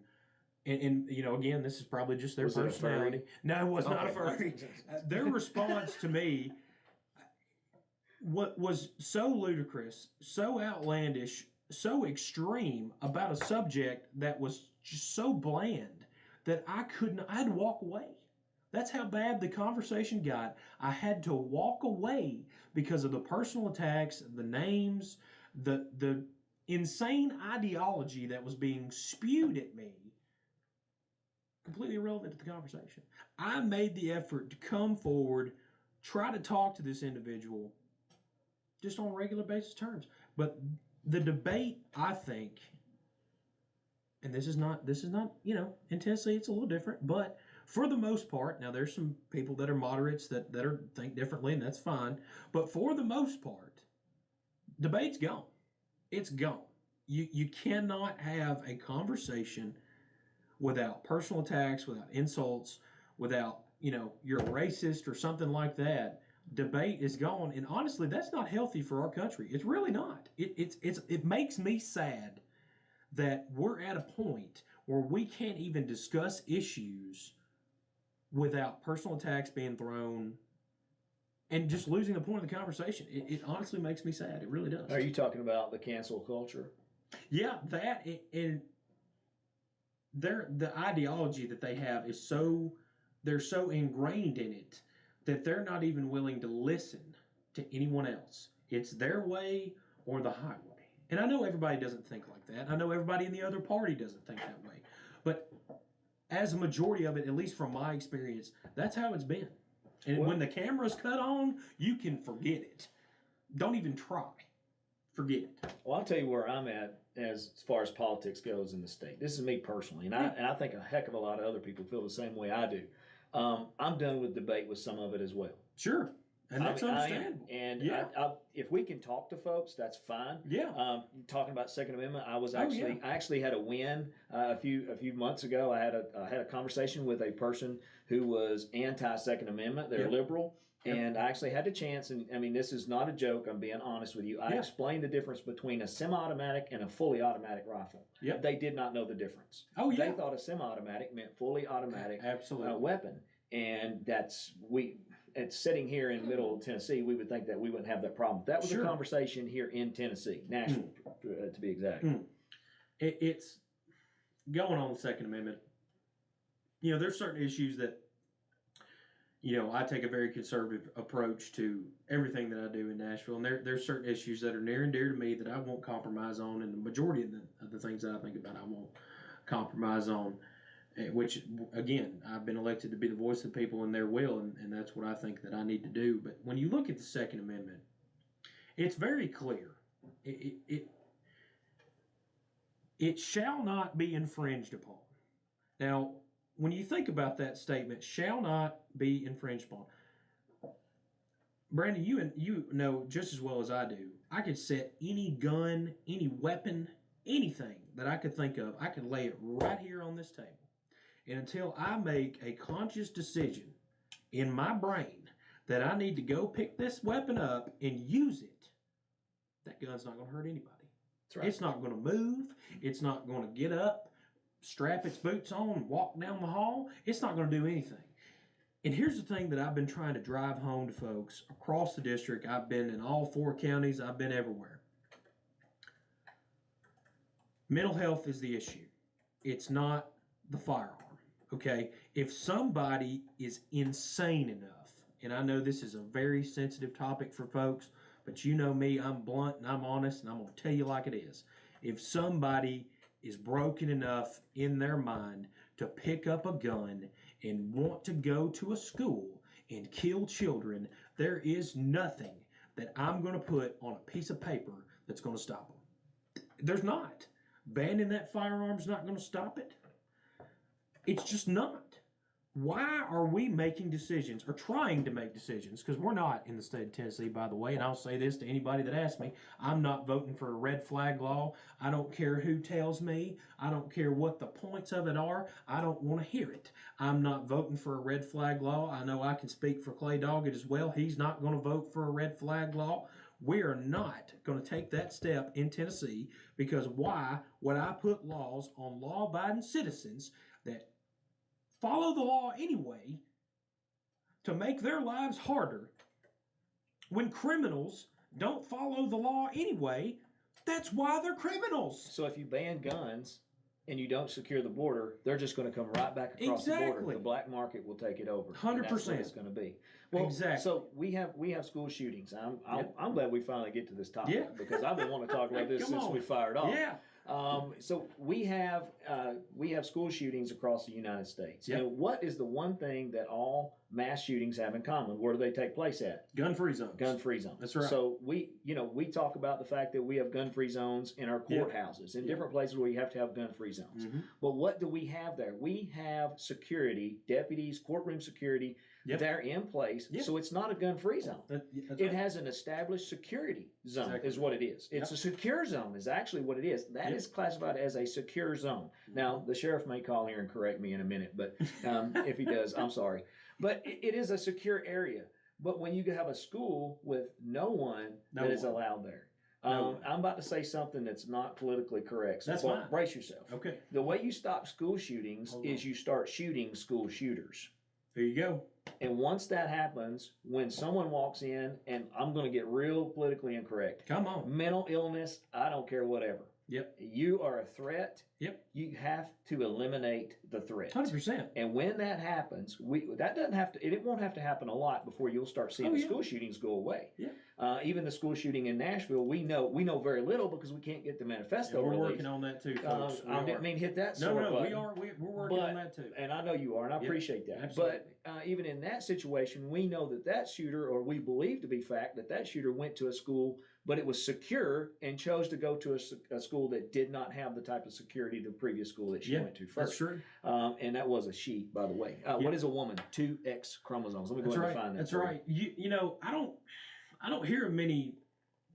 S2: and you know, again, this is probably just their personality. No, it was not a furry. Their response to me, what was so ludicrous, so outlandish, so extreme about a subject that was just so bland that I had to walk away. That's how bad the conversation got. I had to walk away because of the personal attacks, the names, the insane ideology that was being spewed at me. Completely irrelevant to the conversation. I made the effort to come forward, try to talk to this individual just on regular basis terms. But the debate, I think, and this is not, you know, in Tennessee it's a little different, but for the most part, now there's some people that are moderates that think differently, and that's fine. But for the most part, debate's gone. It's gone. You cannot have a conversation without personal attacks, without insults, without, you know, you're a racist or something like that. Debate is gone, and honestly, that's not healthy for our country. It's really not. It makes me sad that we're at a point where we can't even discuss issues without personal attacks being thrown and just losing the point of the conversation. It honestly makes me sad. It really does.
S3: Are you talking about the cancel culture?
S2: Yeah, that and the ideology that they have is they're so ingrained in it that they're not even willing to listen to anyone else. It's their way or the highway. And I know everybody doesn't think like that. I know everybody in the other party doesn't think that way. But as a majority of it, at least from my experience, that's how it's been. And when the camera's cut on, you can forget it. Don't even try. Forget it.
S3: Well, I'll tell you where I'm at as far as politics goes in the state. This is me personally, and I think a heck of a lot of other people feel the same way I do. I'm done with debate with some of it as well.
S2: Sure. And that's understandable.
S3: And
S2: yeah.
S3: if we can talk to folks, that's fine.
S2: Yeah.
S3: Talking about Second Amendment, I actually had a win a few months ago. I had a conversation with a person who was anti-Second Amendment. They're liberal. Yep. And I actually had the chance, and I mean, this is not a joke, I'm being honest with you. I explained the difference between a semi-automatic and a fully automatic rifle.
S2: Yep.
S3: They did not know the difference.
S2: Oh, yeah.
S3: They thought a semi-automatic meant fully automatic weapon. And it's sitting here in middle Tennessee, we would think that we wouldn't have that problem. That was a conversation here in Tennessee, Nashville, to be exact.
S2: It's going on the Second Amendment. there's certain issues that, I take a very conservative approach to everything that I do in Nashville, and there's certain issues that are near and dear to me that I won't compromise on, and the majority of the things that I think about, I won't compromise on. Which, again, I've been elected to be the voice of the people in their will, and that's what I think that I need to do. But when you look at the Second Amendment, it's very clear. It shall not be infringed upon. Now, when you think about that statement, shall not be infringed upon, Brandon, you know just as well as I do, I could set any gun, any weapon, anything that I could think of, I could lay it right here on this table. And until I make a conscious decision in my brain that I need to go pick this weapon up and use it, that gun's not going to hurt anybody.
S3: That's right.
S2: It's not going to move. It's not going to get up, strap its boots on, and walk down the hall. It's not going to do anything. And here's the thing that I've been trying to drive home to folks across the district. I've been in all 4 counties. I've been everywhere. Mental health is the issue. It's not the firearm. Okay, if somebody is insane enough, and I know this is a very sensitive topic for folks, but you know me, I'm blunt and I'm honest, and I'm going to tell you like it is. If somebody is broken enough in their mind to pick up a gun and want to go to a school and kill children, there is nothing that I'm going to put on a piece of paper that's going to stop them. There's not. Banning that firearm's not going to stop it. It's just not. Why are we making decisions or trying to make decisions? Because we're not in the state of Tennessee, by the way, and I'll say this to anybody that asks me, I'm not voting for a red flag law. I don't care who tells me. I don't care what the points of it are. I don't want to hear it. I'm not voting for a red flag law. I know I can speak for Clay Doggett as well. He's not going to vote for a red flag law. We are not going to take that step in Tennessee, because why would I put laws on law-abiding citizens that follow the law anyway to make their lives harder when criminals don't follow the law anyway? That's why they're criminals.
S3: So if you ban guns and you don't secure the border, they're just going to come right back across the border. The black market will take it over.
S2: 100%.
S3: That's what it's going to be. Well,
S2: exactly.
S3: So we have school shootings. I'm glad we finally get to this topic, because I've been wanting to talk about this since we fired off.
S2: Yeah.
S3: So we have school shootings across the United States.
S2: Yep.
S3: And what is the one thing that all mass shootings have in common? Where do they take place at?
S2: Gun-free zones.
S3: Gun-free zones.
S2: That's right.
S3: So we talk about the fact that we have gun-free zones in our courthouses, in different places where you have to have gun-free zones. Mm-hmm. But what do we have there? We have security, deputies, courtroom security. Yep. They're in place, so it's not a gun-free zone. It has an established security zone, is what it is. It's a secure zone, is actually what it is. That is classified as a secure zone. Now, the sheriff may call here and correct me in a minute, but if he does, I'm sorry. But it is a secure area. But when you have a school with no one that is allowed there, I'm about to say something that's not politically correct. So
S2: that's fine.
S3: Brace yourself.
S2: Okay.
S3: The way you stop school shootings is you start shooting school shooters.
S2: There you go.
S3: And once that happens, when someone walks in, and I'm going to get real politically incorrect.
S2: Come on.
S3: Mental illness, I don't care, whatever.
S2: Yep.
S3: You are a threat.
S2: Yep.
S3: You have to eliminate the threat.
S2: 100%.
S3: And when that happens, it won't have to happen a lot before you'll start seeing the school shootings go away.
S2: Yeah.
S3: Even the school shooting in Nashville, we know very little because we can't get the manifesto
S2: we're
S3: released.
S2: Working on that too, folks.
S3: I didn't mean hit that.
S2: No, we're working on that too.
S3: And I know you are, and I appreciate that.
S2: Absolutely.
S3: But even in that situation, we know that shooter, or we believe to be fact, that shooter went to a school, but it was secure and chose to go to a school that did not have the type of security the previous school that she went to first.
S2: That's true.
S3: And that was a she, by the way. What is a woman? 2 X chromosomes. Let me go ahead and define that.
S2: That's right. You know, I don't hear of many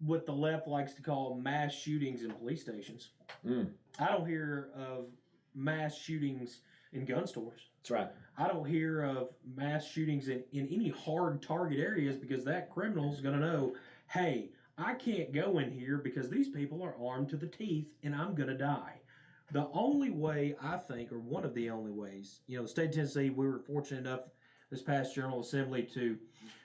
S2: what the left likes to call mass shootings in police stations. I don't hear of mass shootings in gun stores.
S3: That's right.
S2: I don't hear of mass shootings in any hard target areas, because that criminal's going to know, hey, I can't go in here because these people are armed to the teeth and I'm going to die. The only way, I think, or one of the only ways, the state of Tennessee, we were fortunate enough this past General Assembly to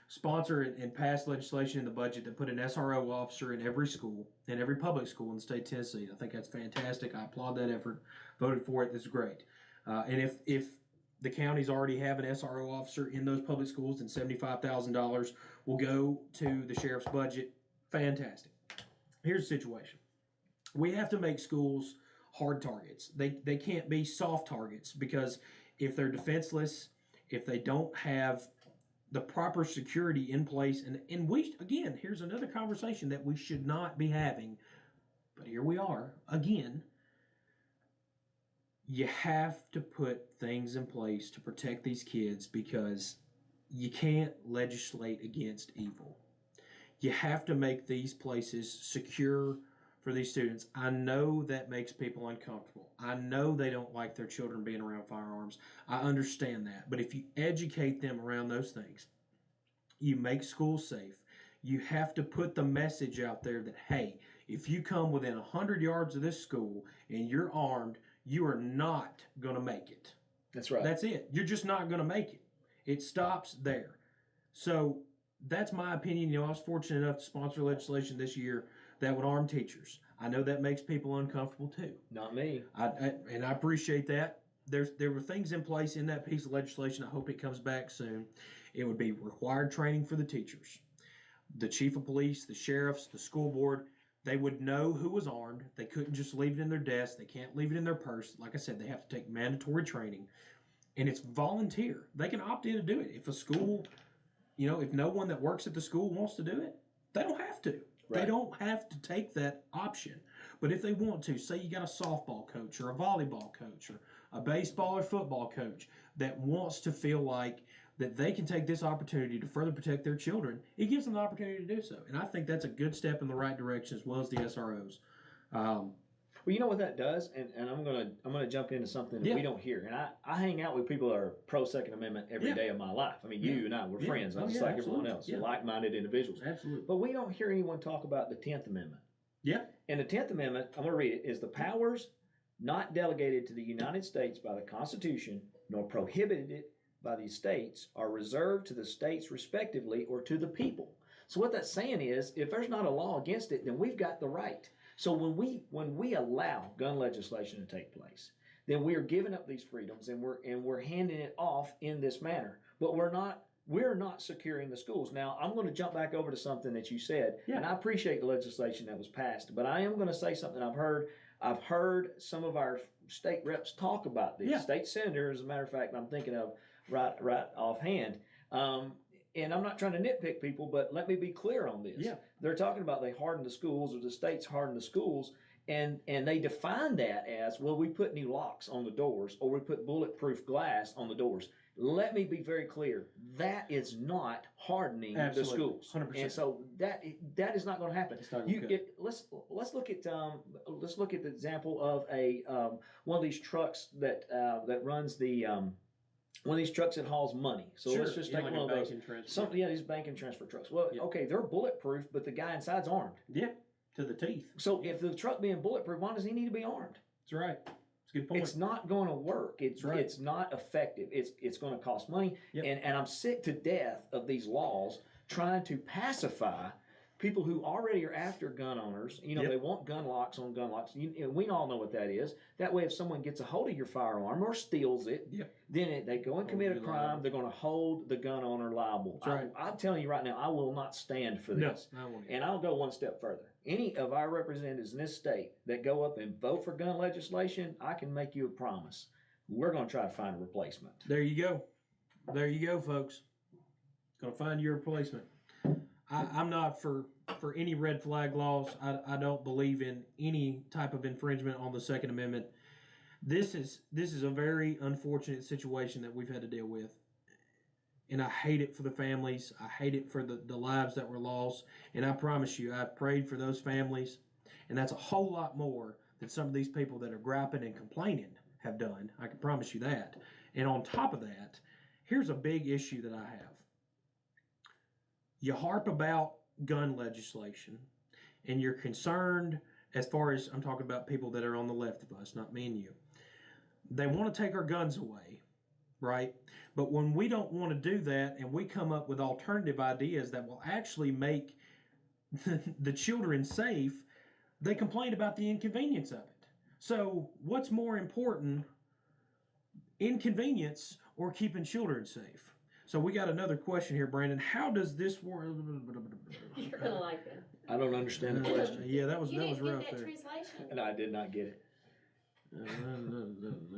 S2: sponsor and pass legislation in the budget that put an SRO officer in every school, in every public school in the state of Tennessee. I think that's fantastic. I applaud that effort. Voted for it. That's great. And if the counties already have an SRO officer in those public schools, and $75,000 will go to the sheriff's budget. Fantastic. Here's the situation. We have to make schools hard targets. They can't be soft targets, because if they're defenseless, if they don't have the proper security in place, and we, again, here's another conversation that we should not be having, but here we are again. You have to put things in place to protect these kids, because you can't legislate against evil. You have to make these places secure for these students. I know that makes people uncomfortable. I know they don't like their children being around firearms. I understand that. But if you educate them around those things, you make schools safe. You have to put the message out there that, hey, if you come within 100 yards of this school and you're armed, you are not going to make it.
S3: That's right.
S2: That's it. You're just not going to make it. It stops there. So that's my opinion. I was fortunate enough to sponsor legislation this year that would arm teachers. I know that makes people uncomfortable too.
S3: Not me.
S2: And I appreciate that. There were things in place in that piece of legislation. I hope it comes back soon. It would be required training for the teachers, the chief of police, the sheriffs, the school board. They would know who was armed. They couldn't just leave it in their desk. They can't leave it in their purse. Like I said, they have to take mandatory training, and it's volunteer. They can opt in to do it. If a school, if no one that works at the school wants to do it, they don't have to. Right. They don't have to take that option. But if they want to, say you got a softball coach or a volleyball coach or a baseball or football coach that wants to feel like that they can take this opportunity to further protect their children, it gives them the opportunity to do so. And I think that's a good step in the right direction, as well as the SROs.
S3: Well, you know what that does, and I'm gonna jump into something that we don't hear. And I hang out with people that are pro Second Amendment every day of my life. I mean, you and I, we're friends, just like everyone else. We're like-minded individuals.
S2: Absolutely.
S3: But we don't hear anyone talk about the 10th Amendment.
S2: Yeah.
S3: And the 10th Amendment, I'm gonna read it, is the powers not delegated to the United States by the Constitution, nor prohibited by the states, are reserved to the states respectively or to the people. So what that's saying is, if there's not a law against it, then we've got the right. So when we allow gun legislation to take place, then we are giving up these freedoms, and we're handing it off in this manner. But we're not securing the schools. Now, I'm going to jump back over to something that you said, and I appreciate the legislation that was passed, but I am going to say something I've heard some of our state reps talk about this. State senator, as a matter of fact, I'm thinking of right offhand. And I'm not trying to nitpick people, but let me be clear on this. Yeah. They're talking about they harden the schools, or the states harden the schools, and they define that as, well, we put new locks on the doors, or we put bulletproof glass on the doors. Let me be very clear. That is not hardening the schools. 100%. And so that is not going to happen. Let's look at the example of one of these trucks that runs the one of these trucks that hauls money. So let's just take one of those. These bank and transfer trucks. Well, okay, they're bulletproof, but the guy inside's armed.
S2: Yeah, to the teeth.
S3: So if the truck being bulletproof, why does he need to be armed?
S2: That's right. That's a good point.
S3: It's not going to work. It's not effective. It's going to cost money. Yep. And I'm sick to death of these laws trying to pacify people who already are after gun owners. They want gun locks on gun locks. And we all know what that is. That way, if someone gets a hold of your firearm or steals it, then they go and commit a crime. They're going to hold the gun owner liable. Right. I'm telling you right now, I will not stand for this. No, I won't. And I'll go one step further. Any of our representatives in this state that go up and vote for gun legislation, I can make you a promise. We're going to try to find a replacement.
S2: There you go. There you go, folks. Going to find your replacement. I'm not for any red flag laws. I don't believe in any type of infringement on the Second Amendment. This is a very unfortunate situation that we've had to deal with. And I hate it for the families. I hate it for the lives that were lost. And I promise you, I prayed for those families. And that's a whole lot more than some of these people that are griping and complaining have done. I can promise you that. And on top of that, here's a big issue that I have. You harp about gun legislation, and you're concerned, as far as I'm talking about people that are on the left of us, not me and you. They want to take our guns away, right? But when we don't want to do that, and we come up with alternative ideas that will actually make the children safe, they complain about the inconvenience of it. So what's more important, inconvenience or keeping children safe? So we got another question here, Brandon. How does this work?
S1: You're gonna like it.
S3: I don't understand the question.
S2: Yeah, that was
S1: You
S2: that was
S1: didn't get
S2: rough
S1: that
S2: there.
S1: translation.
S3: And I did not get it.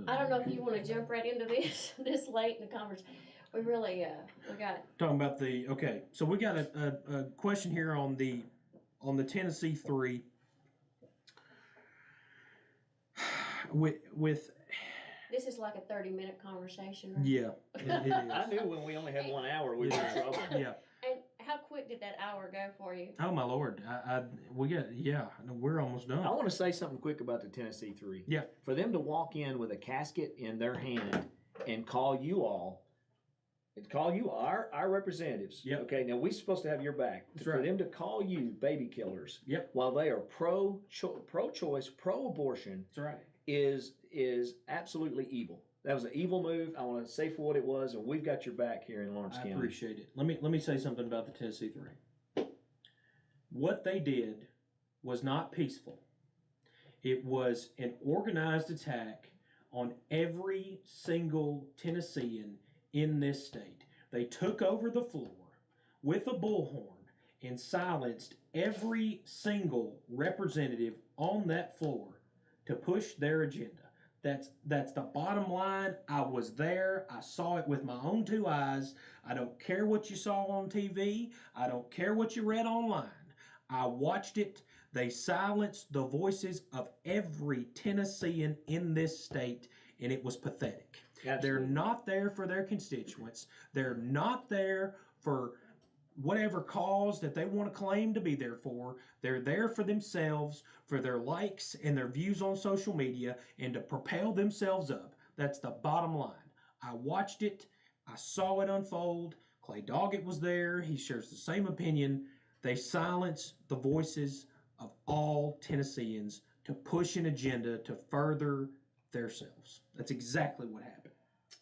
S1: I don't know if you want to jump right into this this late in the conversation. We really we got
S2: Talking about the okay, so we got a question here on the Tennessee 3 with
S1: this is like a 30-minute conversation. Right?
S2: yeah, it is.
S3: I knew when we only had 1 hour, we were in trouble.
S2: Yeah.
S1: And how quick did that hour go for you?
S2: Oh my Lord, we're almost done.
S3: I want to say something quick about the Tennessee 3.
S2: Yeah.
S3: For them to walk in with a casket in their hand and call you all, and call you our representatives.
S2: Yep.
S3: Okay, now we're supposed to have your back.
S2: That's
S3: For
S2: right.
S3: them to call you baby killers.
S2: Yep.
S3: While they are pro-choice, pro-abortion,
S2: That's right.
S3: is absolutely evil. That was an evil move. I want to say for what it was, and we've got your back here in Lawrence
S2: I
S3: County.
S2: appreciate it. Let me say something about the Tennessee 3. What they did was not peaceful. It was an organized attack on every single Tennessean in this state. They took over the floor with a bullhorn and silenced every single representative on that floor to push their agenda. That's the bottom line. I was there. I saw it with my own 2 eyes. I don't care what you saw on TV. I don't care what you read online. I watched it. They silenced the voices of every Tennessean in this state, and it was pathetic.
S3: Absolutely.
S2: They're not there for their constituents. They're not there for whatever cause that they want to claim to be there for. They're there for themselves, for their likes and their views on social media, and to propel themselves up. That's the bottom line. I watched it. I saw it unfold. Clay Doggett was there. He shares the same opinion. They silence the voices of all Tennesseans to push an agenda to further themselves. That's exactly what happened.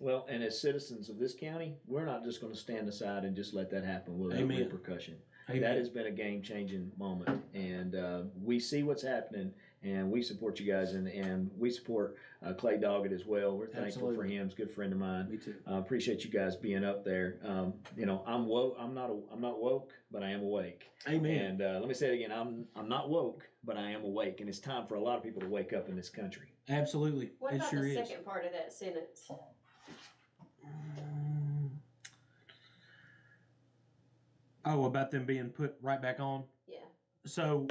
S3: Well, and as citizens of this county, we're not just going to stand aside and just let that happen without
S2: Amen.
S3: repercussion.
S2: Amen.
S3: That has been a game-changing moment, and we see what's happening, and we support you guys, and we support Clay Doggett as well. We're thankful
S2: Absolutely.
S3: for him. He's a good friend of mine.
S2: Me too.
S3: Appreciate you guys being up there. I'm woke. I'm not woke, but I am awake.
S2: Amen.
S3: And let me say it again. I'm not woke, but I am awake, and it's time for a lot of people to wake up in this country.
S2: Absolutely.
S1: What
S2: It
S1: about
S2: sure
S1: the
S2: is.
S1: second part of that sentence?
S2: Oh, about them being put right back on?
S1: Yeah.
S2: So,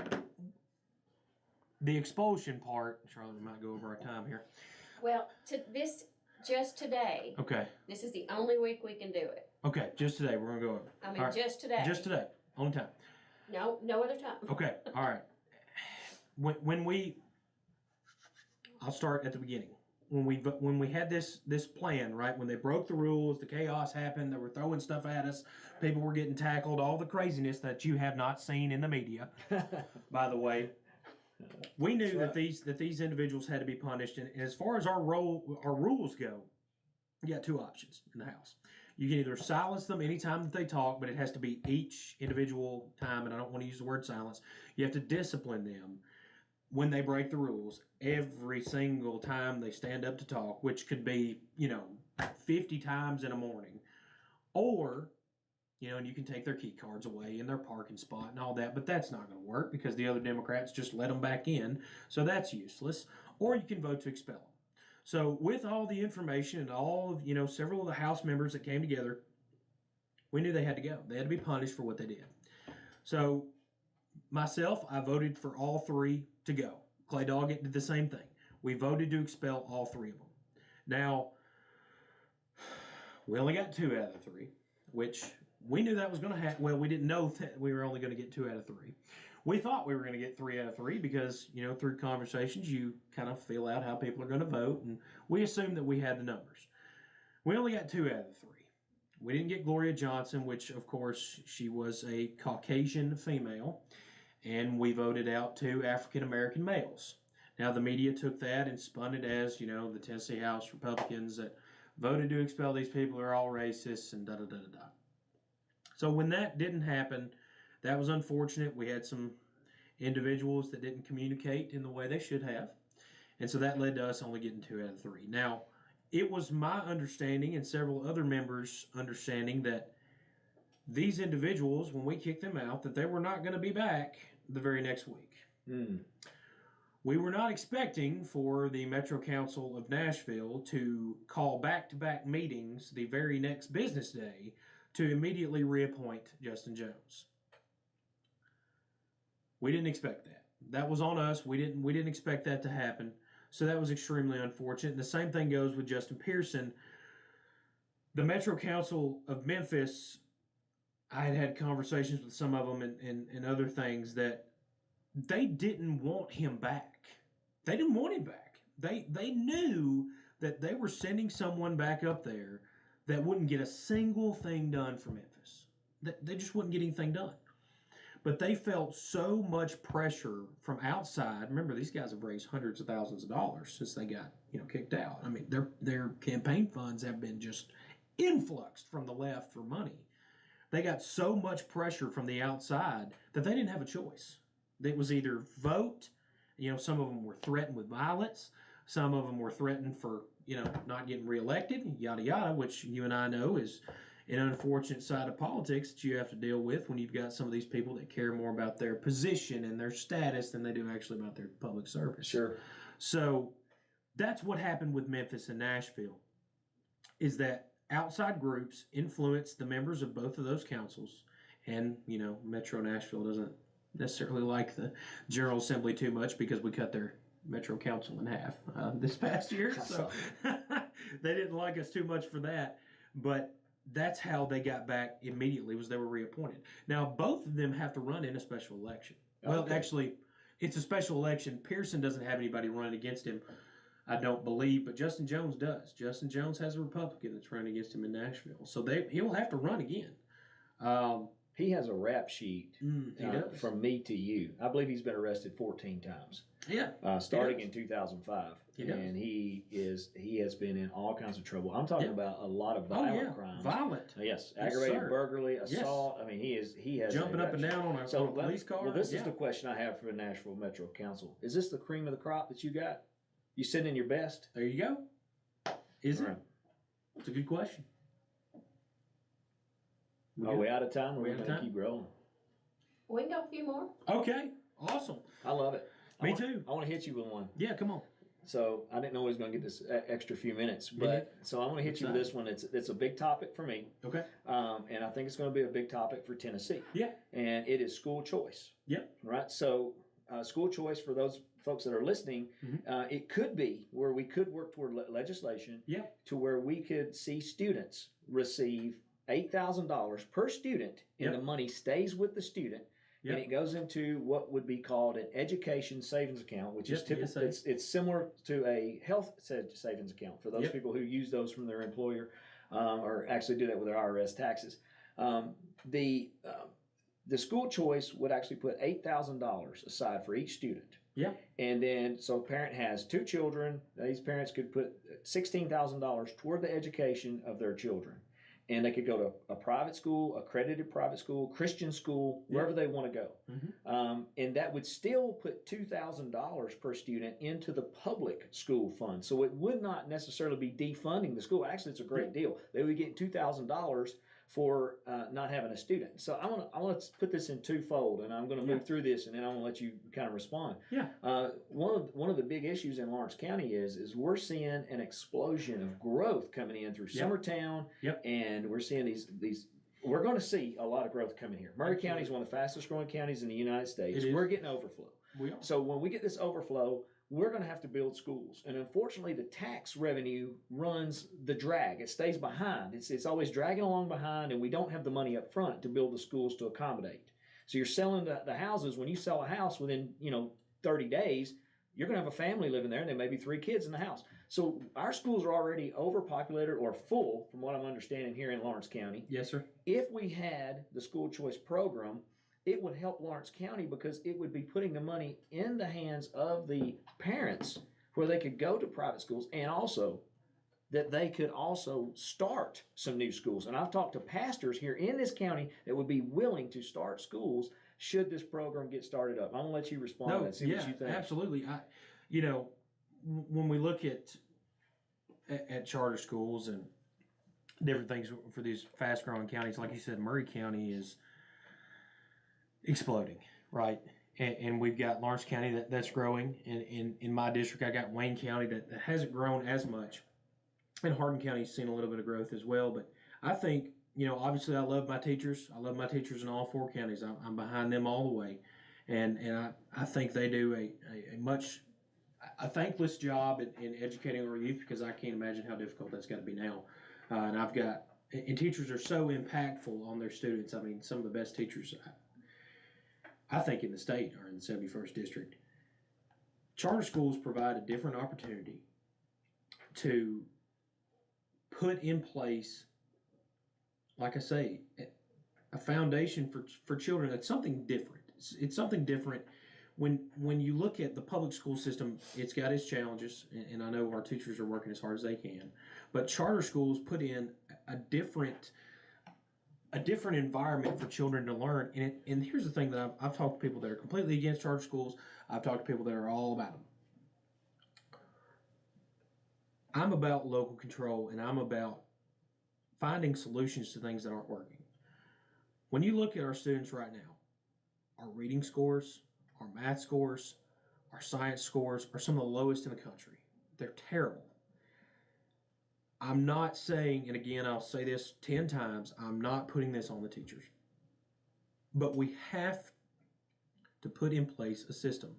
S2: the expulsion part, Charlotte, we might go over our time here.
S1: Well, just today,
S2: Okay.
S1: this is the only week we can do it.
S2: Okay, just today, we're going to go over.
S1: I mean,
S2: All right.
S1: just today.
S2: Just today, only time.
S1: No other time.
S2: Okay, all right. I'll start at the beginning. When we had this plan, right? When they broke the rules, the chaos happened. They were throwing stuff at us. People were getting tackled. All the craziness that you have not seen in the media, by the way. We knew that these individuals had to be punished. And as far as our rules go, you got 2 options in the House. You can either silence them anytime that they talk, but it has to be each individual time. And I don't want to use the word silence. You have to discipline them when they break the rules every single time they stand up to talk, which could be, 50 times in a morning. Or, and you can take their key cards away and their parking spot and all that, but that's not going to work because the other Democrats just let them back in, so that's useless. Or you can vote to expel them. So with all the information and all of, several of the House members that came together, we knew they had to go. They had to be punished for what they did. So myself, I voted for all 3 to go. Clay Doggett did the same thing. We voted to expel all 3 of them. Now, we only got 2 out of the 3, which we knew that was going to happen. Well, we didn't know that we were only going to get 2 out of 3. We thought we were going to get 3 out of 3 because, through conversations, you kind of feel out how people are going to vote, and we assumed that we had the numbers. We only got 2 out of the 3. We didn't get Gloria Johnson, which, of course, she was a Caucasian female, and we voted out 2 African-American males. Now, the media took that and spun it as, the Tennessee House Republicans that voted to expel these people are all racists and da-da-da-da-da. So when that didn't happen, that was unfortunate. We had some individuals that didn't communicate in the way they should have, and so that led to us only getting 2 out of 3. Now, it was my understanding and several other members' understanding that these individuals, when we kicked them out, that they were not going to be back the very next week.
S3: Mm.
S2: We were not expecting for the Metro Council of Nashville to call back-to-back meetings the very next business day to immediately reappoint Justin Jones. We didn't expect that. That was on us. We didn't expect that to happen. So that was extremely unfortunate. And the same thing goes with Justin Pearson. The Metro Council of Memphis, I had conversations with some of them and other things that they didn't want him back. They didn't want him back. They knew that they were sending someone back up there that wouldn't get a single thing done for Memphis. They just wouldn't get anything done. But they felt so much pressure from outside. Remember, these guys have raised hundreds of thousands of dollars since they got kicked out. I mean, their campaign funds have been just influxed from the left for money. They got so much pressure from the outside that they didn't have a choice. It was either vote. Some of them were threatened with violence. Some of them were threatened for not getting reelected, yada yada, which you and I know is an unfortunate side of politics that you have to deal with when you've got some of these people that care more about their position and their status than they do actually about their public service.
S3: Sure.
S2: So that's what happened with Memphis and Nashville, is that outside groups influenced the members of both of those councils. And, Metro Nashville doesn't necessarily like the General Assembly too much because we cut their Metro Council in half this past year. So they didn't like us too much for that. But that's how they got back immediately, was they were reappointed. Now, both of them have to run in a special election. Well, actually, it's a special election. Pearson doesn't have anybody running against him, I don't believe, but Justin Jones does. Justin Jones has a Republican that's running against him in Nashville. So he will have to run again.
S3: He has a rap sheet from me to you. I believe he's been arrested 14 times.
S2: Yeah.
S3: Starting in 2005. And he has been in all kinds of trouble. I'm talking about a lot of violent crimes.
S2: Violent.
S3: Yes. Aggravated burglary, assault. Yes. I mean, he has
S2: jumping up and down on a police car.
S3: Well, this is the question I have for the Nashville Metro Council. Is this the cream of the crop that you got? You sending your best?
S2: There you go. Is it? It's a good question.
S3: Are we out of time, or are we going to keep rolling?
S1: We can go a few more.
S2: Okay, awesome.
S3: I love it.
S2: Me too.
S3: I want to hit you with one.
S2: Yeah, come on.
S3: So I didn't know we was going to get this extra few minutes, but so I'm going to hit you with this one. It's a big topic for me.
S2: Okay.
S3: And I think it's going to be a big topic for Tennessee.
S2: Yeah.
S3: And it is school choice.
S2: Yep.
S3: Right. So school choice, for those folks that are listening, it could be where we could work toward legislation.
S2: Yeah.
S3: To where we could see students receive $8,000 per student, and the money stays with the student, and it goes into what would be called an education savings account, which is typical. It's similar to a health savings account for those people who use those from their employer, or actually do that with their IRS taxes. The school choice would actually put $8,000 aside for each student.
S2: Yeah.
S3: And then, so a parent has two children. These parents could put $16,000 toward the education of their children. And they could go to a private school, accredited private school, Christian school, wherever they want to go. And that would still put $2,000 per student into the public school fund. So it would not necessarily be defunding the school. Actually, it's a great deal. They would get $2,000 for not having a student. So I want to put this in twofold, and I'm going to move through this, and then I'm going to let you kind of respond.
S2: Yeah.
S3: One of the big issues in Lawrence County is we're seeing an explosion of growth coming in through Summertown, and we're seeing these. We're going to see a lot of growth coming here. Murray County is one of the fastest growing counties in the United States. We're getting overflow.
S2: We are.
S3: So when we get this overflow, we're going to have to build schools. And unfortunately, the tax revenue runs the drag. It stays behind. It's always dragging along behind, and we don't have the money up front to build the schools to accommodate. So you're selling the houses. When you sell a house within 30 days, you're going to have a family living there, and there may be 3 kids in the house. So our schools are already overpopulated or full, from what I'm understanding here in Lawrence County.
S2: Yes, sir.
S3: If we had the school choice program, it would help Lawrence County because it would be putting the money in the hands of the parents where they could go to private schools, and also that they could also start some new schools. And I've talked to pastors here in this county that would be willing to start schools should this program get started up. I'm going to let you respond to that, see what you think.
S2: Absolutely. When we look at at charter schools and different things for these fast growing counties. Like you said, Murray County is exploding, right? And we've got Lawrence County that's growing. And in my district, I got Wayne County that hasn't grown as much. And Hardin County's seen a little bit of growth as well. But I think, obviously I love my teachers. I love my teachers in all 4 counties. I'm behind them all the way. And I think they do a thankless job in educating our youth, because I can't imagine how difficult that's got to be now. And teachers are so impactful on their students. I mean, some of the best teachers, I think, in the state are in the 71st District. Charter schools provide a different opportunity to put in place, like I say, a foundation for children that's something different. It's something different. When you look at the public school system, it's got its challenges, and I know our teachers are working as hard as they can. But charter schools put in a different environment for children to learn. And here's the thing that I've talked to people that are completely against charter schools. I've talked to people that are all about them. I'm about local control, and I'm about finding solutions to things that aren't working. When you look at our students right now, our reading scores, our math scores, our science scores are some of the lowest in the country. They're terrible. I'm not saying, and again, I'll say this 10 times, I'm not putting this on the teachers. But we have to put in place a system,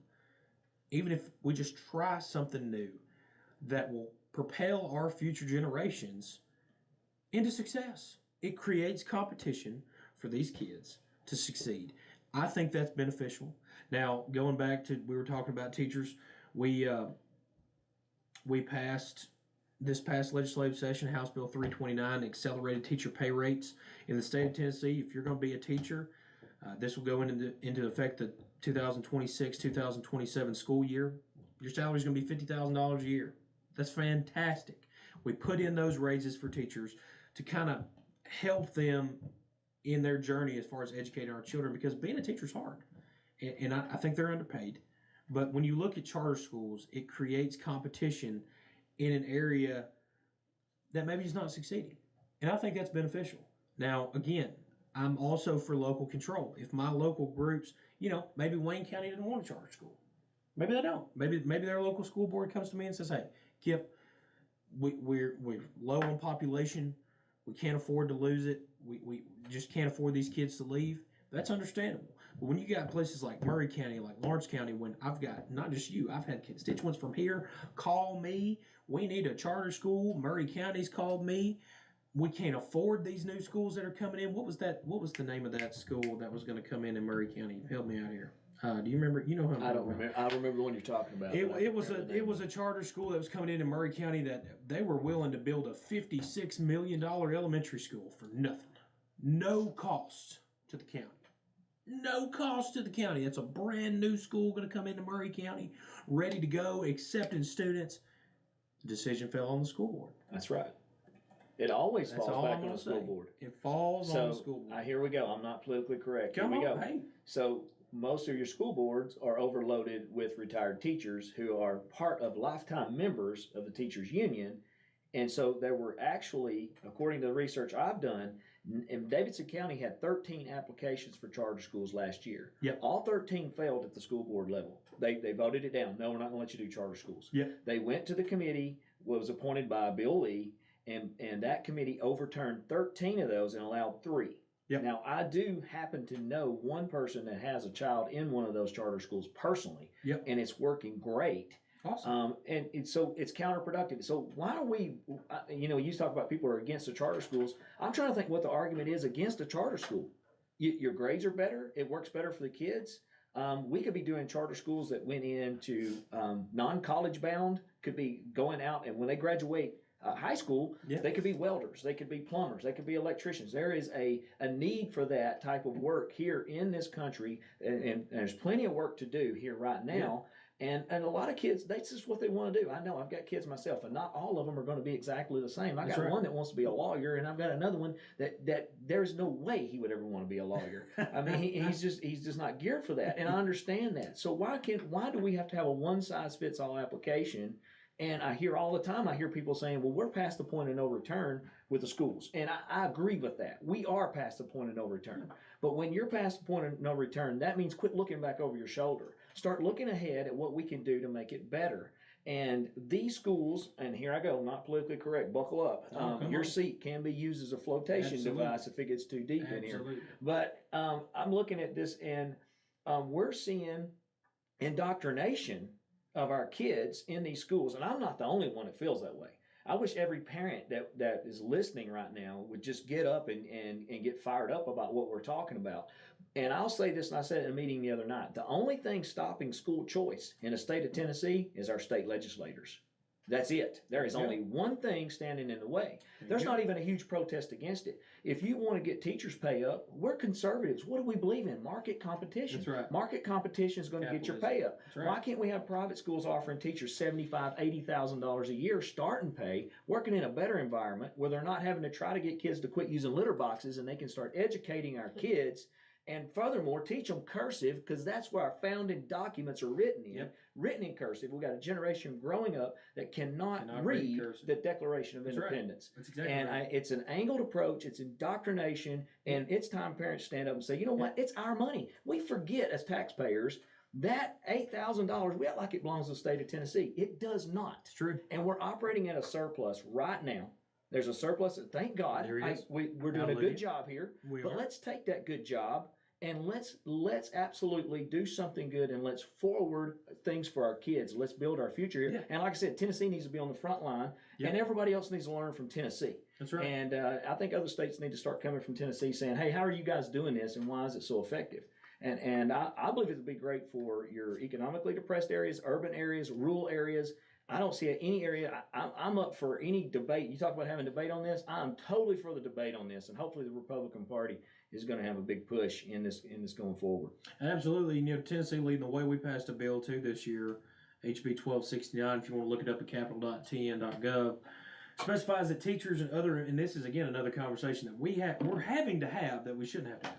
S2: even if we just try something new, that will propel our future generations into success. It creates competition for these kids to succeed. I think that's beneficial. Now, going back to, we were talking about teachers, we passed this past legislative session, House Bill 329, accelerated teacher pay rates in the state of Tennessee. If you're going to be a teacher, this will go into effect the 2026-2027 school year. Your salary is going to be $50,000 a year. That's fantastic. We put in those raises for teachers to kind of help them in their journey as far as educating our children, because being a teacher is hard. And I think they're underpaid. But when you look at charter schools, it creates competition in an area that maybe is not succeeding. And I think that's beneficial. Now, again, I'm also for local control. If my local groups, maybe Wayne County doesn't want a charter school. Maybe they don't. Maybe their local school board comes to me and says, hey, Kip, we're low on population. We can't afford to lose it. We just can't afford these kids to leave. That's understandable. But when you got places like Murray County, like Lawrence County, when I've got, not just you, I've had constituents from here call me, we need a charter school. Murray County's called me. We can't afford these new schools that are coming in. What was the name of that school that was going to come in Murray County? Help me out here. Do you remember? You know who I'm
S3: I don't remember. I remember the one you're talking about.
S2: It was a charter school that was coming in Murray County that they were willing to build a $56 million elementary school for nothing. No cost to the county. No cost to the county. It's a brand new school going to come into Murray County, ready to go, accepting students. The decision fell on the school board.
S3: That's right. It always falls back on the school board.
S2: It falls on the school board.
S3: Here we go. I'm not politically correct.
S2: Come
S3: here we
S2: on,
S3: go.
S2: hey.
S3: So most of your school boards are overloaded with retired teachers who are part of lifetime members of the teachers union. And so there were actually, according to the research I've done, Davidson County had 13 applications for charter schools last year.
S2: Yep.
S3: All 13 failed at the school board level. They voted it down. No, we're not going to let you do charter schools.
S2: Yep.
S3: They went to the committee, was appointed by Bill Lee, and that committee overturned 13 of those and allowed 3.
S2: Yep.
S3: Now, I do happen to know one person that has a child in one of those charter schools personally,
S2: Yep.
S3: and it's working great.
S2: Awesome.
S3: So it's counterproductive. So why don't we, you talk about people are against the charter schools. I'm trying to think what the argument is against a charter school. Your grades are better. It works better for the kids. We could be doing charter schools that went into non-college bound, could be going out, and when they graduate high school, they could be welders, they could be plumbers, they could be electricians. There is a need for that type of work here in this country, and there's plenty of work to do here right now. And a lot of kids, that's just what they want to do. I know I've got kids myself, and not all of them are going to be exactly the same. I got one that wants to be a lawyer, and I've got another one that there's no way he would ever want to be a lawyer. I mean, he's just not geared for that, and I understand that. So why do we have to have a one size fits all application? And I hear all the time, I hear people saying, well, we're past the point of no return with the schools. And I agree with that. We are past the point of no return. But when you're past the point of no return, that means quit looking back over your shoulder. Start looking ahead at what we can do to make it better. And these schools, and here I go, not politically correct, buckle up. Your seat can be used as a flotation device if it gets too deep in here. But I'm looking at this, and we're seeing indoctrination of our kids in these schools. And I'm not the only one that feels that way. I wish every parent that is listening right now would just get up and get fired up about what we're talking about. And I'll say this, and I said it in a meeting the other night, the only thing stopping school choice in the state of Tennessee is our state legislators. That's it. There is only one thing standing in the way. There's not even a huge protest against it. If you want to get teachers' pay up, we're conservatives. What do we believe in? Market competition.
S2: That's right.
S3: Market competition is going to get your pay up. That's right. Why can't we have private schools offering teachers $75,000, $80,000 a year starting pay, working in a better environment where they're not having to try to get kids to quit using litter boxes, and they can start educating our kids. And furthermore, teach them cursive, because that's where our founding documents are written in. Written in cursive. We've got a generation growing up that cannot read the Declaration of Independence.
S2: That's exactly
S3: right. It's an angled approach. It's indoctrination. And it's time parents stand up and say, you know what? It's our money. We forget as taxpayers that $8,000, we act like it belongs to the state of Tennessee. It does not.
S2: It's true.
S3: And we're operating at a surplus right now. There's a surplus. Thank God. We're doing a good job here. But let's take that good job and let's absolutely do something good, and let's forward things for our kids. Let's build our future here. And like I said, Tennessee needs to be on the front line, and everybody else needs to learn from Tennessee.
S2: That's right.
S3: And I think other states need to start coming from Tennessee saying, hey, how are you guys doing this, and why is it so effective? And I believe it would be great for your economically depressed areas, urban areas, rural areas. I don't see any area. I'm up for any debate. You talk about having debate on this. I'm totally for the debate on this, and hopefully the Republican Party is going to have a big push in this going forward.
S2: Absolutely. You know, Tennessee leading the way. We passed a bill too this year, HB 1269. If you want to look it up at capitol.tn.gov, specifies that teachers and other, and this is again another conversation that we're having to have that we shouldn't have to have.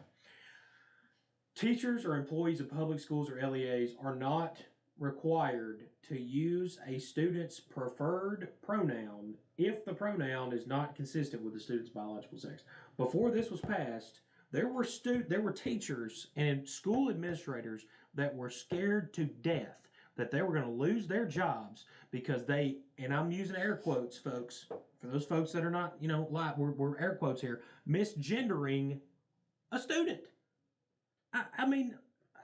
S2: Teachers or employees of public schools or LEAs are not required to use a student's preferred pronoun if the pronoun is not consistent with the student's biological sex. Before this was passed, there were teachers and school administrators that were scared to death that they were going to lose their jobs because they, and I'm using air quotes, folks, for those folks that are not, live, we're air quotes here, misgendering a student. I mean,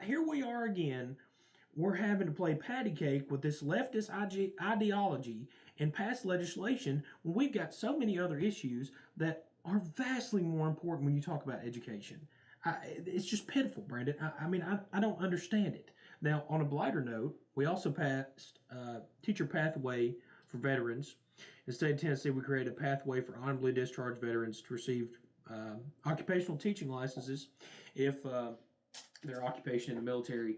S2: here we are again. We're having to play patty cake with this leftist ideology and pass legislation when we've got so many other issues that are vastly more important when you talk about education. It's just pitiful, Brandon. I don't understand it. Now, on a blighter note, we also passed teacher pathway for veterans. In the state of Tennessee, we created a pathway for honorably discharged veterans to receive occupational teaching licenses if their occupation in the military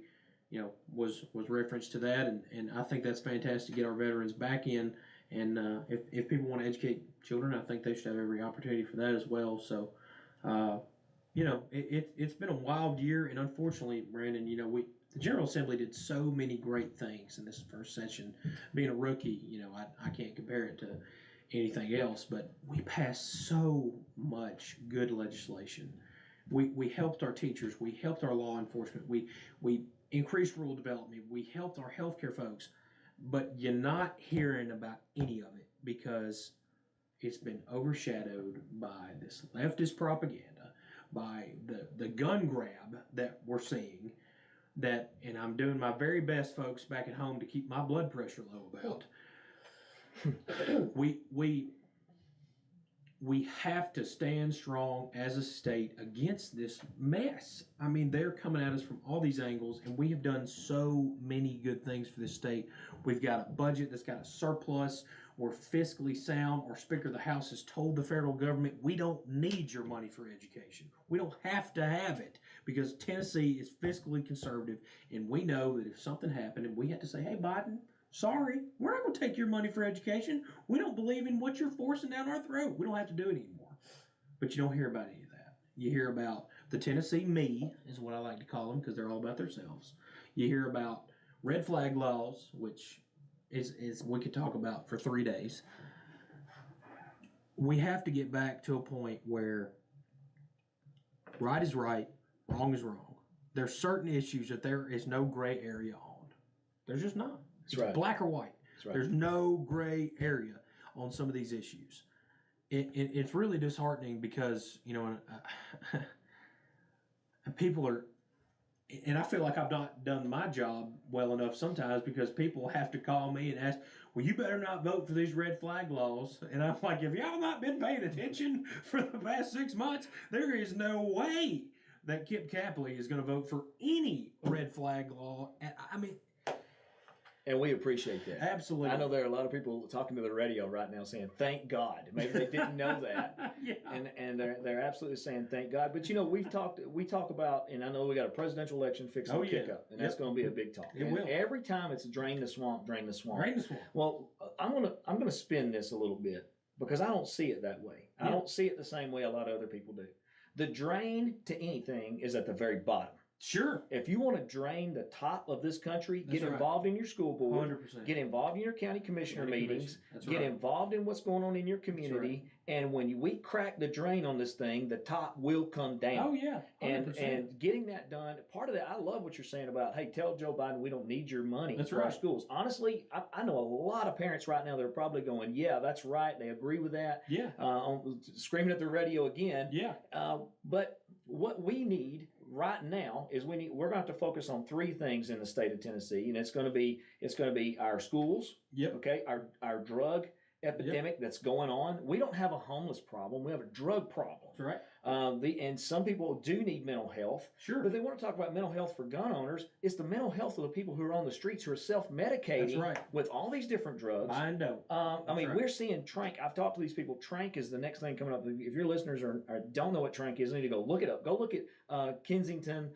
S2: was referenced to that, and I think that's fantastic to get our veterans back in, and if people want to educate children, I think they should have every opportunity for that as well. So, it's been a wild year, and unfortunately, Brandon, the General Assembly did so many great things in this first session. Being a rookie, I can't compare it to anything else, but we passed so much good legislation. We helped our teachers, we helped our law enforcement, we increased rural development, we helped our healthcare folks, but you're not hearing about any of it because it's been overshadowed by this leftist propaganda, by the gun grab that we're seeing, and I'm doing my very best, folks, back at home to keep my blood pressure low about. We have to stand strong as a state against this mess. I mean, they're coming at us from all these angles, and we have done so many good things for this state. We've got a budget that's got a surplus. We're fiscally sound. Our Speaker of the House has told the federal government, we don't need your money for education. We don't have to have it because Tennessee is fiscally conservative, and we know that if something happened and we had to say, hey, Biden, sorry, we're not going to take your money for education. We don't believe in what you're forcing down our throat. We don't have to do it anymore. But you don't hear about any of that. You hear about the Tennessee me, is what I like to call them, because they're all about themselves. You hear about red flag laws, which is we could talk about for 3 days. We have to get back to a point where right is right, wrong is wrong. There's certain issues that there is no gray area on. There's just not. It's
S3: right.
S2: black or white.
S3: That's right.
S2: There's no gray area on some of these issues. It's really disheartening because, you know, people are, and I feel like I've not done my job well enough sometimes because people have to call me and ask, well, you better not vote for these red flag laws. And I'm like, if y'all not been paying attention for the past 6 months, there is no way that Kip Capley is going to vote for any red flag law. I mean,
S3: and we appreciate that.
S2: Absolutely.
S3: I know there are a lot of people talking to the radio right now saying, thank God. Maybe they didn't know that.
S2: Yeah.
S3: And they're absolutely saying, thank God. But, you know, we talk about, and I know we got a presidential election fixing to kick up, and that's going to be a big talk.
S2: It
S3: and
S2: will.
S3: Every time it's drain the swamp, drain the swamp.
S2: Drain the swamp.
S3: Well, I'm gonna spin this a little bit because I don't see it that way. I don't see it the same way a lot of other people do. The drain to anything is at the very bottom.
S2: Sure.
S3: If you want to drain the top of this country,
S2: That's
S3: get
S2: right.
S3: involved in your school board,
S2: 100%.
S3: get involved in your county commissioner meetings,
S2: That's
S3: get
S2: right.
S3: involved in what's going on in your community, and when we crack the drain on this thing, the top will come down.
S2: Oh, yeah. 100%.
S3: And getting that done, part of that, I love what you're saying about, hey, tell Joe Biden we don't need your money
S2: That's
S3: for our
S2: right.
S3: schools. Honestly, I know a lot of parents right now that are probably going, yeah, that's right. They agree with that.
S2: Yeah.
S3: Screaming at the radio again.
S2: Yeah.
S3: But what we need right now is we're going to have to focus on 3 things in the state of Tennessee, and it's going to be our schools.
S2: Yep.
S3: Okay. Our drug epidemic that's going on. We don't have a homeless problem. We have a drug problem.
S2: That's right.
S3: And some people do need mental health.
S2: Sure.
S3: But they want to talk about mental health for gun owners. It's the mental health of the people who are on the streets who are self-medicating
S2: That's right.
S3: with all these different drugs.
S2: I know.
S3: I mean,
S2: right.
S3: we're seeing trank. I've talked to these people. Trank is the next thing coming up. If your listeners don't know what trank is, they need to go look it up. Go look at Kensington,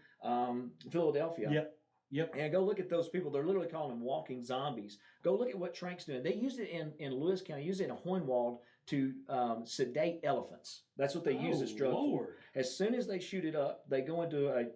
S3: Philadelphia.
S2: Yep.
S3: And go look at those people. They're literally calling them walking zombies. Go look at what Trank's doing. They use it in Lewis County, use it in Hohenwald to sedate elephants. That's what they use this drug for. As soon as they shoot it up, they go into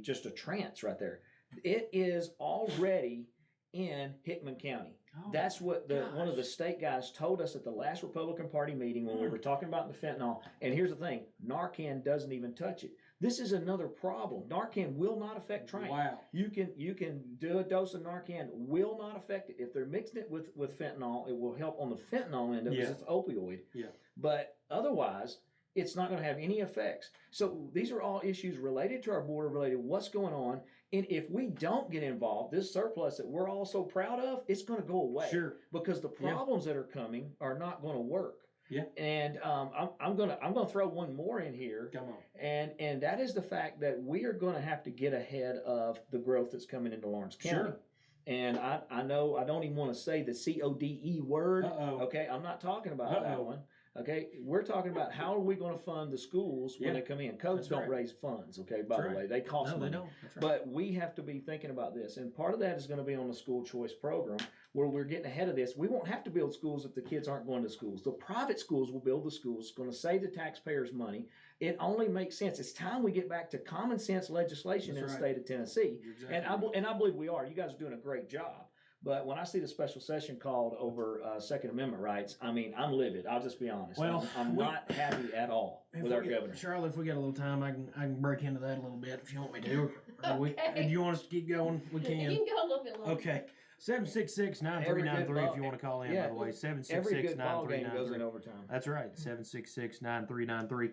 S3: just a trance right there. It is already in Hickman County.
S2: Oh,
S3: that's what one of the state guys told us at the last Republican Party meeting when we were talking about the fentanyl. And here's the thing, Narcan doesn't even touch it. This is another problem. Narcan will not affect trank.
S2: Wow.
S3: You can do a dose of Narcan, will not affect it. If they're mixing it with fentanyl, it will help on the fentanyl end of it because it's opioid.
S2: Yeah.
S3: But otherwise, it's not going to have any effects. So these are all issues related to our border, related to what's going on. And if we don't get involved, this surplus that we're all so proud of, it's going to go away.
S2: Sure.
S3: Because the problems that are coming are not going to work.
S2: Yeah.
S3: And I'm gonna throw one more in here.
S2: Come on.
S3: And that is the fact that we are going to have to get ahead of the growth that's coming into Lawrence County.
S2: Sure.
S3: And I know I don't even want to say the CODE word.
S2: Uh-oh.
S3: Okay, I'm not talking about that one. Okay, we're talking about how are we going to fund the schools when they come in. Codes don't raise funds, okay, by the way. They cost money.
S2: They don't. That's right.
S3: But we have to be thinking about this. And part of that is going to be on the school choice program where we're getting ahead of this. We won't have to build schools if the kids aren't going to schools. The private schools will build the schools. It's going to save the taxpayers money. It only makes sense. It's time we get back to common sense legislation in the state of Tennessee.
S2: Exactly.
S3: And I believe we are. You guys are doing a great job. But when I see the special session called over Second Amendment rights, I mean, I'm livid. I'll just be honest.
S2: Well,
S3: I'm not happy at all with our governor.
S2: Charlotte, if we got a little time, I can break into that a little bit if you want me to.
S1: Okay.
S2: Do you want us to keep going? We can.
S1: You can go a little bit longer.
S2: Okay. 766-9393 if you want to call in, by the way.
S3: Every good ball game goes in
S2: 766-9393.
S3: overtime.
S2: That's right. 766-9393.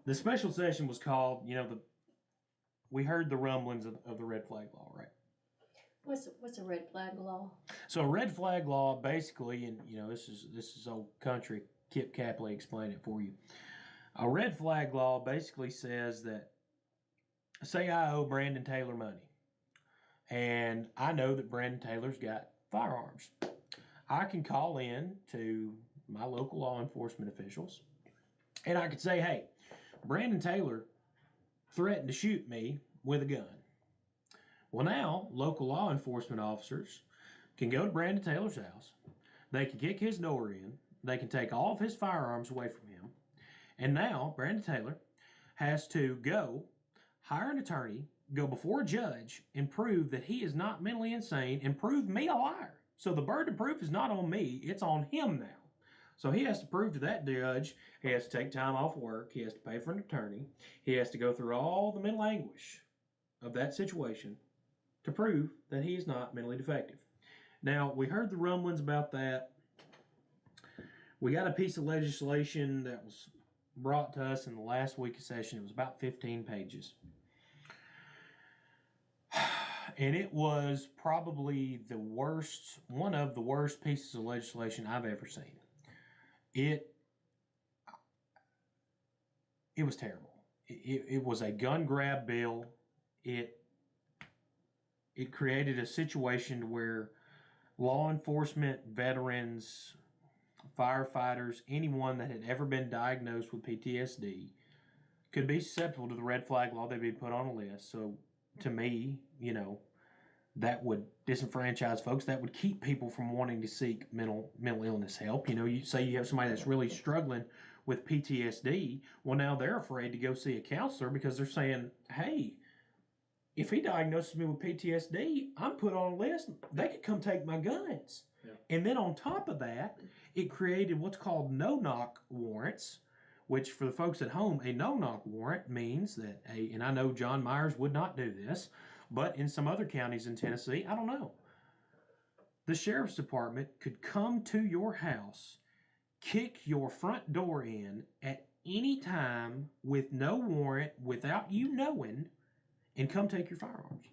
S2: The special session was called, we heard the rumblings of the red flag law, right?
S1: What's a red flag law?
S2: So a red flag law basically, and this is old country, Kip Capley explained it for you. A red flag law basically says that, say I owe Brandon Taylor money, and I know that Brandon Taylor's got firearms. I can call in to my local law enforcement officials, and I could say, hey, Brandon Taylor threatened to shoot me with a gun. Well, now, local law enforcement officers can go to Brandon Taylor's house. They can kick his door in. They can take all of his firearms away from him. And now, Brandon Taylor has to go hire an attorney, go before a judge, and prove that he is not mentally insane, and prove me a liar. So the burden of proof is not on me, it's on him now. So he has to prove to that judge, he has to take time off work, he has to pay for an attorney, he has to go through all the mental anguish of that situation to prove that he is not mentally defective. Now, we heard the rumblings about that. We got a piece of legislation that was brought to us in the last week of session. It was about 15 pages. And it was probably one of the worst pieces of legislation I've ever seen. It was terrible. It was a gun grab bill. It created a situation where law enforcement, veterans, firefighters, anyone that had ever been diagnosed with PTSD could be susceptible to the red flag law. They'd be put on a list. So to me, that would disenfranchise folks. That would keep people from wanting to seek mental illness help. You say you have somebody that's really struggling with PTSD. Well, now they're afraid to go see a counselor because they're saying, hey, if he diagnoses me with PTSD, I'm put on a list. They could come take my guns. Yeah. And then on top of that, it created what's called no-knock warrants, which for the folks at home, a no-knock warrant means that and I know John Myers would not do this, but in some other counties in Tennessee, I don't know, the sheriff's department could come to your house, kick your front door in at any time with no warrant, without you knowing, and come take your firearms.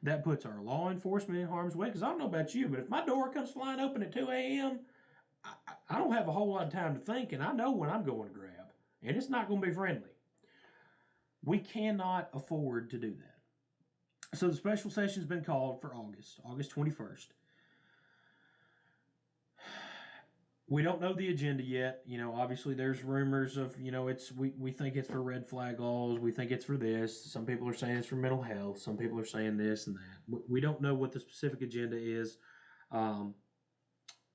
S2: That puts our law enforcement in harm's way, because I don't know about you, but if my door comes flying open at 2 a.m., I don't have a whole lot of time to think, and I know when I'm going to grab, and it's not going to be friendly. We cannot afford to do that. So the special session's been called for August 21st. We don't know the agenda yet. Obviously there's rumors of, we think it's for red flag laws. We think it's for this. Some people are saying it's for mental health. Some people are saying this and that. We don't know what the specific agenda is.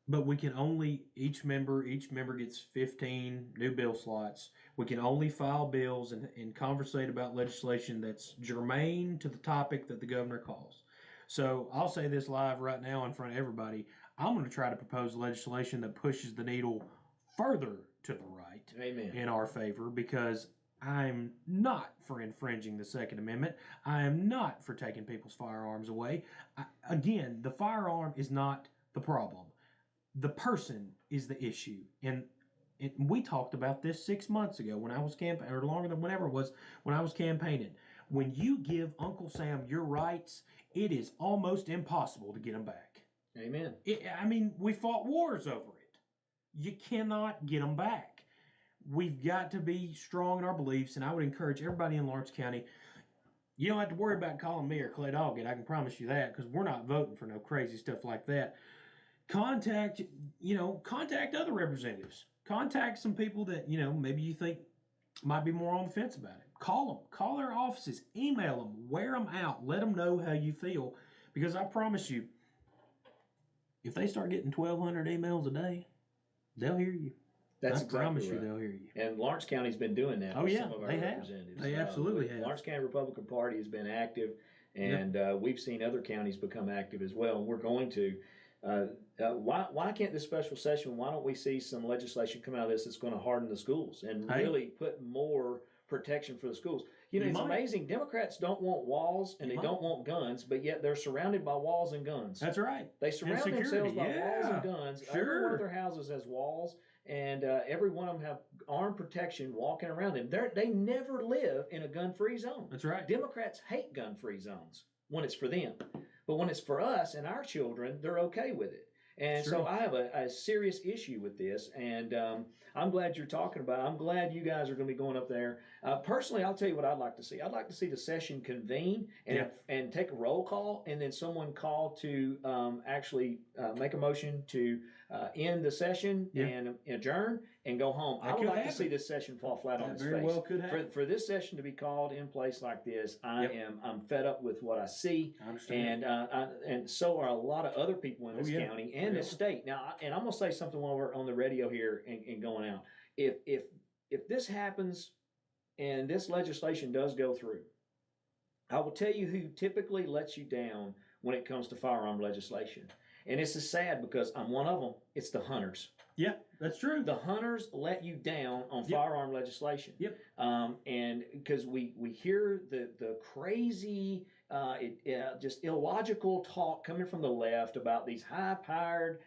S2: But we can only, each member gets 15 new bill slots. We can only file bills and conversate about legislation that's germane to the topic that the governor calls. So I'll say this live right now in front of everybody. I'm going to try to propose legislation that pushes the needle further to the right. Amen. In our favor, because I'm not for infringing the Second Amendment. I am not for taking people's firearms away. Again, the firearm is not the problem. The person is the issue. And we talked about this 6 months ago when I was campaigning, or longer than whenever it was, when I was campaigning. When you give Uncle Sam your rights, it is almost impossible to get them back. Amen. We fought wars over it. You cannot get them back. We've got to be strong in our beliefs, and I would encourage everybody in Lawrence County, you don't have to worry about calling me or Clay Doggett. I can promise you that, because we're not voting for no crazy stuff like that. Contact other representatives. Contact some people that, maybe you think might be more on the fence about it. Call them. Call their offices. Email them. Wear them out. Let them know how you feel. Because I promise you, if they start getting 1,200 emails a day, they'll hear you.
S3: That's
S2: I
S3: exactly
S2: promise
S3: right.
S2: you they'll hear you.
S3: And Lawrence County's been doing that with some of our representatives.
S2: They absolutely have.
S3: Lawrence County Republican Party has been active, and we've seen other counties become active as well, and we're going to. Why can't this special session, why don't we see some legislation come out of this that's going to harden the schools and really put more protection for the schools? It's amazing. Democrats don't want walls and they don't want guns, but yet they're surrounded by walls and guns.
S2: That's right.
S3: They surround themselves by walls and guns.
S2: Sure.
S3: Every one of their houses has walls, and every one of them have armed protection walking around them. They never live in a gun-free zone.
S2: That's right.
S3: Democrats hate gun-free zones when it's for them. But when it's for us and our children, they're okay with it. And so I have a serious issue with this, and I'm glad you're talking about it. I'm glad you guys are going to be going up there. Personally, I'll tell you what I'd like to see. I'd like to see the session convene and take a roll call, and then someone call to actually make a motion to end the session and adjourn and go home. I would like to see this session fall flat on its face.
S2: Very well could happen.
S3: For this session to be called in place like this, I'm fed up with what I see.
S2: I understand.
S3: And so are a lot of other people in this county and this state. Now, and I'm going to say something while we're on the radio here and going out. If this happens and this legislation does go through, I will tell you who typically lets you down when it comes to firearm legislation. And this is sad because I'm one of them. It's the hunters.
S2: Yeah, that's true.
S3: The hunters let you down on
S2: Yep.
S3: firearm legislation.
S2: Yep.
S3: And because we hear the crazy, just illogical talk coming from the left about these high-powered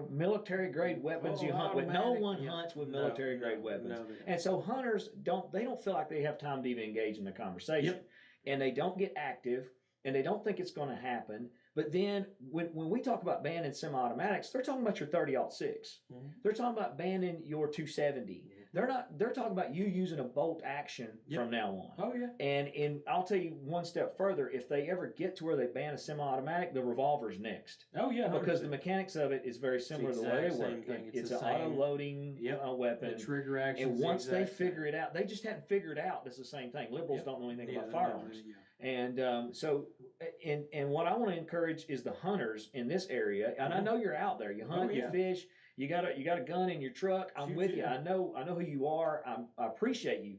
S3: military grade weapons you hunt with. No one hunts with military grade weapons.
S2: No,
S3: and so hunters don't feel like they have time to even engage in the conversation.
S2: Yep.
S3: And they don't get active, and they don't think it's going to happen. But then when we talk about banning semi-automatics, they're talking about your 30-06.
S2: Mhm.
S3: They're talking about banning your 270. They're talking about you using a bolt action from now on.
S2: Oh yeah.
S3: And I'll tell you one step further, if they ever get to where they ban a semi-automatic, the revolver's next.
S2: Oh yeah. 100%.
S3: Because the mechanics of it is very similar to the way they work. It's an auto-loading weapon.
S2: The trigger action.
S3: And once they figure it out, they just hadn't figured out it's the same thing. Liberals don't know anything about firearms. And and what I want to encourage is the hunters in this area. And I know you're out there. You hunt, you fish. You got a gun in your truck. I'm with you. I know who you are. I appreciate you.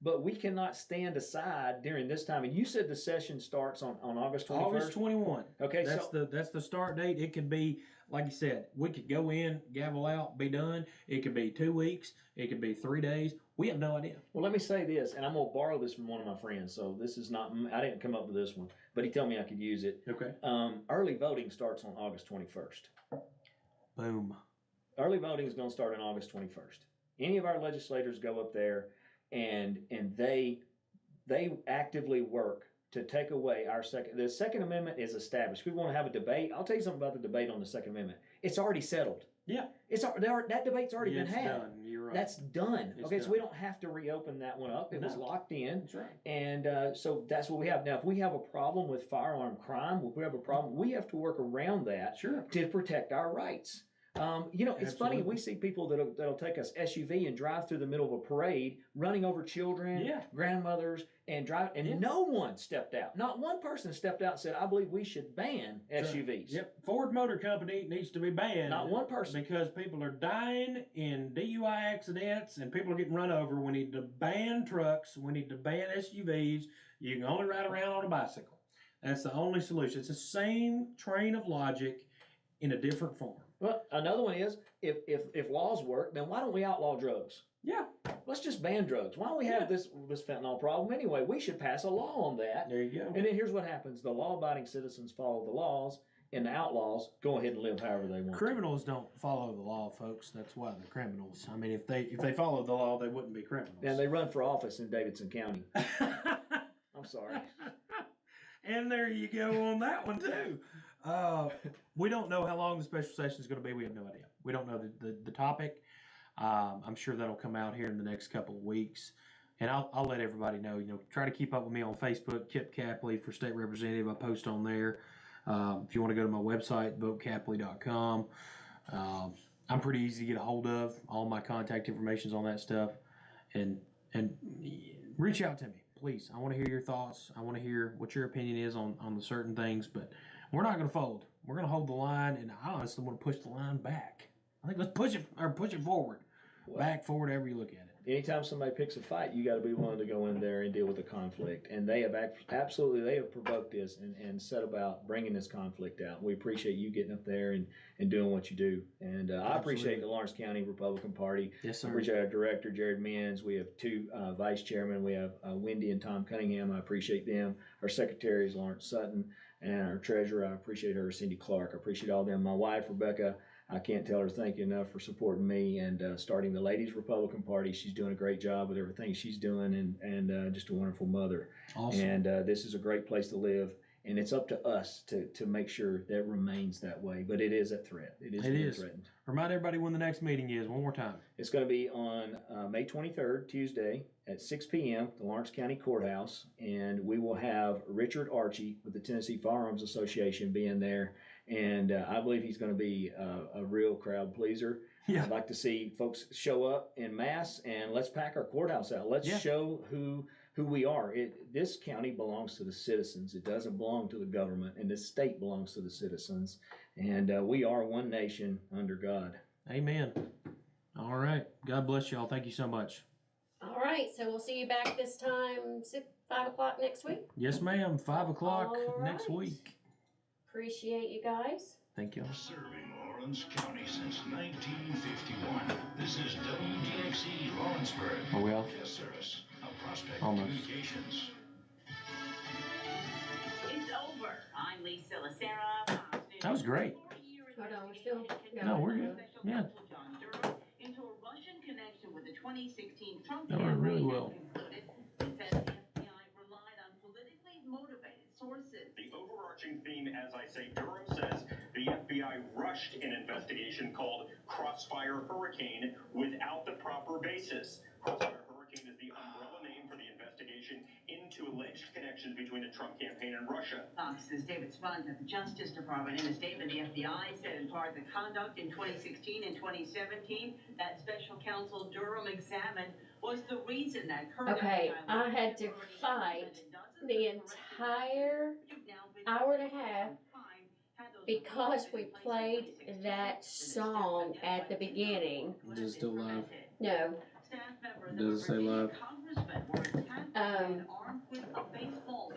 S3: But we cannot stand aside during this time. And you said the session starts on August 21st?
S2: August 21.
S3: Okay,
S2: that's the start date. It could be, like you said, we could go in, gavel out, be done. It could be 2 weeks. It could be 3 days. We have no idea.
S3: Well, let me say this, and I'm going to borrow this from one of my friends. So this is not, I didn't come up with this one, but he told me I could use it.
S2: Okay.
S3: Early voting starts on August 21st.
S2: Boom.
S3: Early voting is going to start on August 21st. Any of our legislators go up there and they actively work to take away the Second Amendment is established. We want to have a debate. I'll tell you something about the debate on the Second Amendment. It's already settled.
S2: Yeah.
S3: That debate's already been had.
S2: Done. You're right.
S3: That's done.
S2: It's
S3: okay,
S2: done.
S3: so we don't have to reopen that one up. It was locked in.
S2: That's right.
S3: And so that's what we have. Now, if we have a problem with firearm crime, if we have a problem, we have to work around that to protect our rights. It's funny. We see people that'll take us SUV and drive through the middle of a parade, running over children, grandmothers, and drive. And no one stepped out. Not one person stepped out and said, "I believe we should ban SUVs."
S2: Yep. Ford Motor Company needs to be banned.
S3: Not one person.
S2: Because people are dying in DUI accidents and people are getting run over. We need to ban trucks. We need to ban SUVs. You can only ride around on a bicycle. That's the only solution. It's the same train of logic in a different form.
S3: Well, another one is if laws work, then why don't we outlaw drugs?
S2: Yeah.
S3: Let's just ban drugs. Why don't we have this fentanyl problem anyway? We should pass a law on that.
S2: There you go.
S3: And then here's what happens: the law-abiding citizens follow the laws, and the outlaws go ahead and live however they want.
S2: Criminals don't follow the law, folks. That's why they're criminals. I mean, if they followed the law, they wouldn't be criminals.
S3: And they run for office in Davidson County. I'm sorry.
S2: And there you go on that one too. We don't know how long the special session is going to be. We have no idea. We don't know the topic. I'm sure that'll come out here in the next couple of weeks. And I'll let everybody know, try to keep up with me on Facebook, Kip Capley for state representative. I post on there. If you want to go to my website, votecapley.com. I'm pretty easy to get a hold of. All my contact information's on that stuff. And reach out to me, please. I want to hear your thoughts. I want to hear what your opinion is on the certain things, but we're not going to fold. We're going to hold the line, and I honestly want to push the line back. I think let's push it forward.
S3: Well,
S2: back, forward, however you look at it.
S3: Anytime somebody picks a fight, you got to be willing to go in there and deal with the conflict. And they have they have provoked this and set about bringing this conflict out. We appreciate you getting up there and doing what you do. And I appreciate the Lawrence County Republican Party.
S2: Yes, sir.
S3: I appreciate our director, Jared Menz. We have two vice chairmen. We have Wendy and Tom Cunningham. I appreciate them. Our secretary is Lawrence Sutton. And our treasurer, I appreciate her, Cindy Clark. I appreciate all them. My wife, Rebecca, I can't tell her thank you enough for supporting me and starting the Ladies Republican Party. She's doing a great job with everything she's doing and just a wonderful mother.
S2: Awesome.
S3: And this is a great place to live. And it's up to us to make sure that remains that way. But it is a threat. It is threatened.
S2: Remind everybody when the next meeting is one more time.
S3: It's going to be on May 23rd, Tuesday at 6 p.m. at the Lawrence County Courthouse. And we will have Richard Archie with the Tennessee Firearms Association being there. And I believe he's going to be a real crowd pleaser.
S2: Yeah.
S3: I'd like to see folks show up en masse and let's pack our courthouse out. Let's show who we are. This county belongs to the citizens. It doesn't belong to the government, and this state belongs to the citizens. And we are one nation under God.
S2: Amen. All right. God bless y'all. Thank you so much.
S1: All right, so we'll see you back this time, 5 o'clock next week.
S2: Yes, ma'am. 5 o'clock
S1: All
S2: next
S1: right.
S2: week.
S1: Appreciate you guys.
S2: Thank you.
S4: Serving Lawrence County since 1951. This is WDXE Lawrenceburg.
S2: Are we off?
S4: Guest service of Prospect
S2: Almost.
S4: Communications.
S5: It's over. I'm Lisa Lacera.
S2: That was great.
S1: Hold on, we're still.
S2: No, we're good. Yeah.
S5: Into a Russian connection with the 2016 Trump
S2: That went really well.
S5: included. It says the FBI relied on politically motivated sources.
S6: The overarching theme, as I say, Durham says the FBI rushed an investigation called Crossfire Hurricane without the proper basis. Crossfire Hurricane is the umbrella name for the investigation into alleged connections between the Trump campaign and Russia.
S5: Fox's David Spunt at the Justice Department. In a statement, the FBI said in part the conduct in 2016 and 2017 that special counsel Durham examined was the reason that current
S1: Okay,
S5: FBI
S1: I had to fight the entire hour and a half because we played that song at the beginning.
S2: Does it still live?
S1: No.
S2: Does it say live?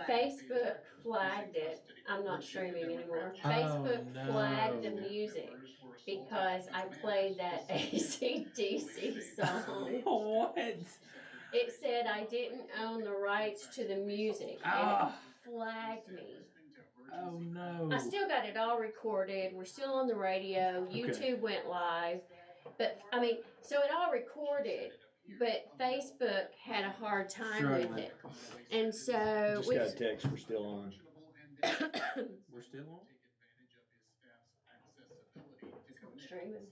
S1: Facebook flagged it. I'm not streaming anymore. Facebook
S2: no.
S1: flagged the music because I played that AC/DC song.
S2: What?
S1: It said I didn't own the rights to the music.
S2: Ah.
S1: It flagged me.
S2: Oh no.
S1: I still got it all recorded. We're still on the radio. YouTube went live. But, I mean, so it all recorded. But Facebook had a hard time with it. And so
S3: Just got a text, we're still on.
S2: We're still on?
S1: streaming.